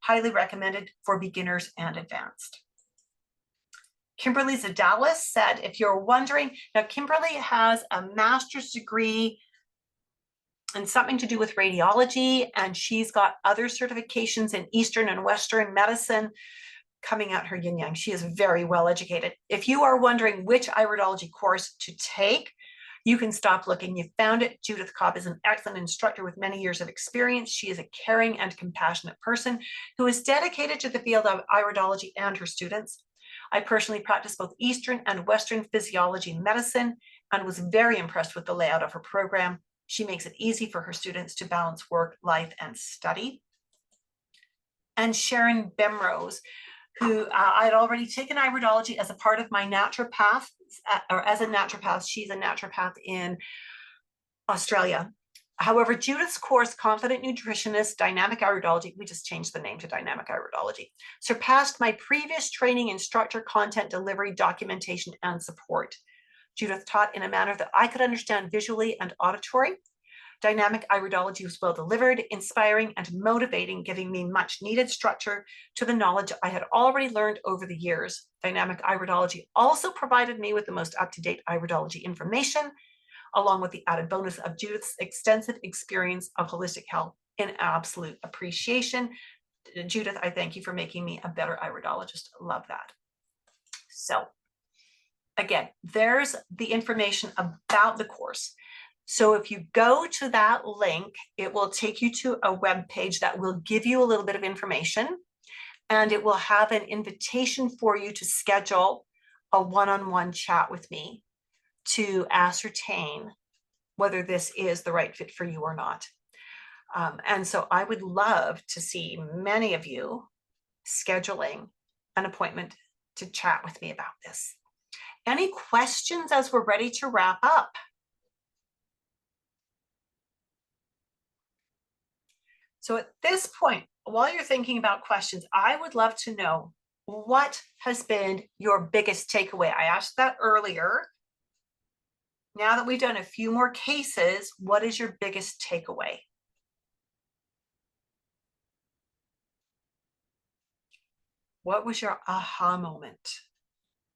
A: Highly recommended for beginners and advanced. Kimberly Zadalis said, if you're wondering, now Kimberly has a master's degree in something to do with radiology, and she's got other certifications in Eastern and Western medicine, coming out her yin yang. She is very well educated. If you are wondering which iridology course to take, you can stop looking. You found it. Judith Cobb is an excellent instructor with many years of experience. She is a caring and compassionate person who is dedicated to the field of iridology and her students. I personally practice both Eastern and Western physiology and medicine and was very impressed with the layout of her program. She makes it easy for her students to balance work, life, and study. And Sharon Bemrose, who I had already taken iridology as a part of my naturopath, or as a naturopath. She's a naturopath in Australia. However, Judith's course, Confident Nutritionist, Dynamic Iridology, we just changed the name to Dynamic Iridology, surpassed my previous training in structure, content delivery, documentation, and support. Judith taught in a manner that I could understand visually and auditory. Dynamic iridology was well delivered, inspiring and motivating, giving me much needed structure to the knowledge I had already learned over the years. Dynamic iridology also provided me with the most up-to-date iridology information, along with the added bonus of Judith's extensive experience of holistic health. In absolute appreciation. Judith, I thank you for making me a better iridologist. Love that. So again, there's the information about the course. So if you go to that link, it will take you to a web page that will give you a little bit of information, and it will have an invitation for you to schedule a one-on-one chat with me to ascertain whether this is the right fit for you or not. And so I would love to see many of you scheduling an appointment to chat with me about this. Any questions as we're ready to wrap up? So at this point, while you're thinking about questions, I would love to know, what has been your biggest takeaway? I asked that earlier. Now that we've done a few more cases, what is your biggest takeaway? What was your aha moment?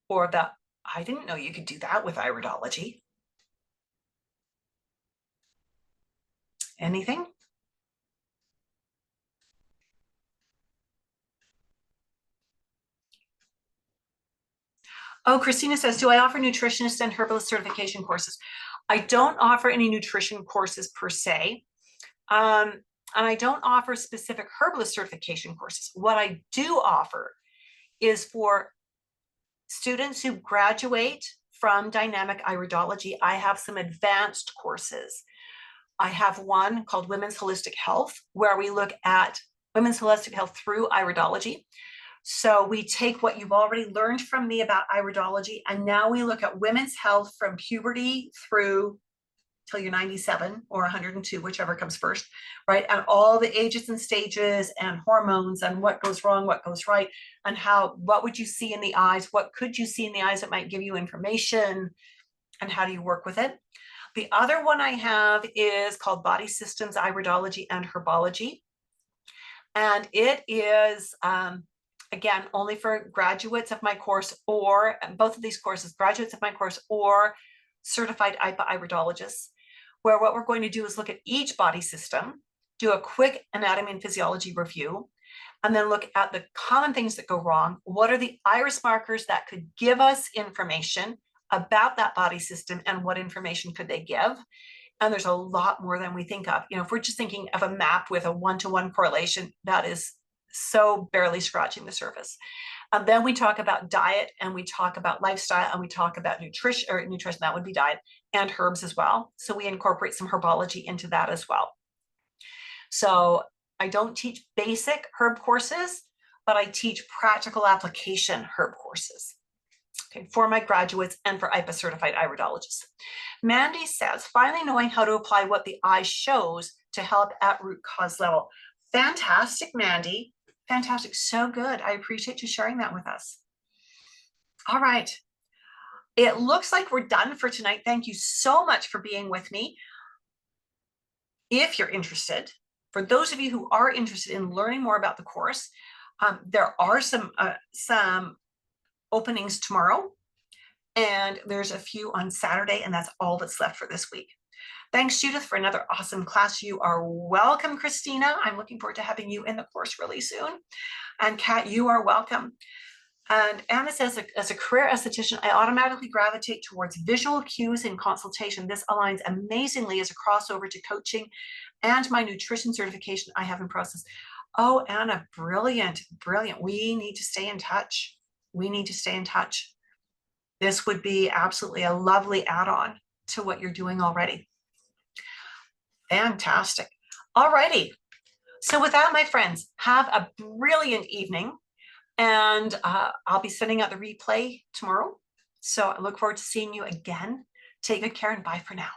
A: Or the, I didn't know you could do that with iridology. Anything? Oh, Christina says, do I offer nutritionist and herbalist certification courses? I don't offer any nutrition courses per se. And I don't offer specific herbalist certification courses. What I do offer is for students who graduate from dynamic iridology, I have some advanced courses. I have one called Women's Holistic Health, where we look at women's holistic health through iridology. So we take what you've already learned from me about iridology, and now we look at women's health from puberty through till you're 97 or 102, whichever comes first, right? And all the ages and stages and hormones and what goes wrong, what goes right, and how, what would you see in the eyes? What could you see in the eyes that might give you information, and how do you work with it? The other one I have is called Body Systems, Iridology, and Herbology. And it is, again, only for graduates of my course, or both of these courses, graduates of my course or certified IPA iridologists, where what we're going to do is look at each body system, do a quick anatomy and physiology review, and then look at the common things that go wrong. What are the iris markers that could give us information about that body system, and what information could they give? And there's a lot more than we think of. You know, if we're just thinking of a map with a one-to-one correlation, that is so barely scratching the surface. And then we talk about diet, and we talk about lifestyle, and we talk about nutrition, that would be diet, and herbs as well. So we incorporate some herbology into that as well. So I don't teach basic herb courses, but I teach practical application herb courses. Okay, for my graduates and for IPA certified iridologists. Mandy says, finally knowing how to apply what the eye shows to help at root cause level. Fantastic, Mandy. Fantastic. So good. I appreciate you sharing that with us. All right. It looks like we're done for tonight. Thank you so much for being with me. If you're interested, for those of you who are interested in learning more about the course, there are some openings tomorrow, and there's a few on Saturday, and that's all that's left for this week. Thanks, Judith, for another awesome class. You are welcome, Christina. I'm looking forward to having you in the course really soon. And Kat, you are welcome. And Anna says, as a career esthetician, I automatically gravitate towards visual cues in consultation. This aligns amazingly as a crossover to coaching and my nutrition certification I have in process. Oh, Anna, brilliant, brilliant. We need to stay in touch. We need to stay in touch. This would be absolutely a lovely add-on to what you're doing already. Fantastic. All righty. So with that, my friends, have a brilliant evening. And I'll be sending out the replay tomorrow. So I look forward to seeing you again. Take good care and bye for now.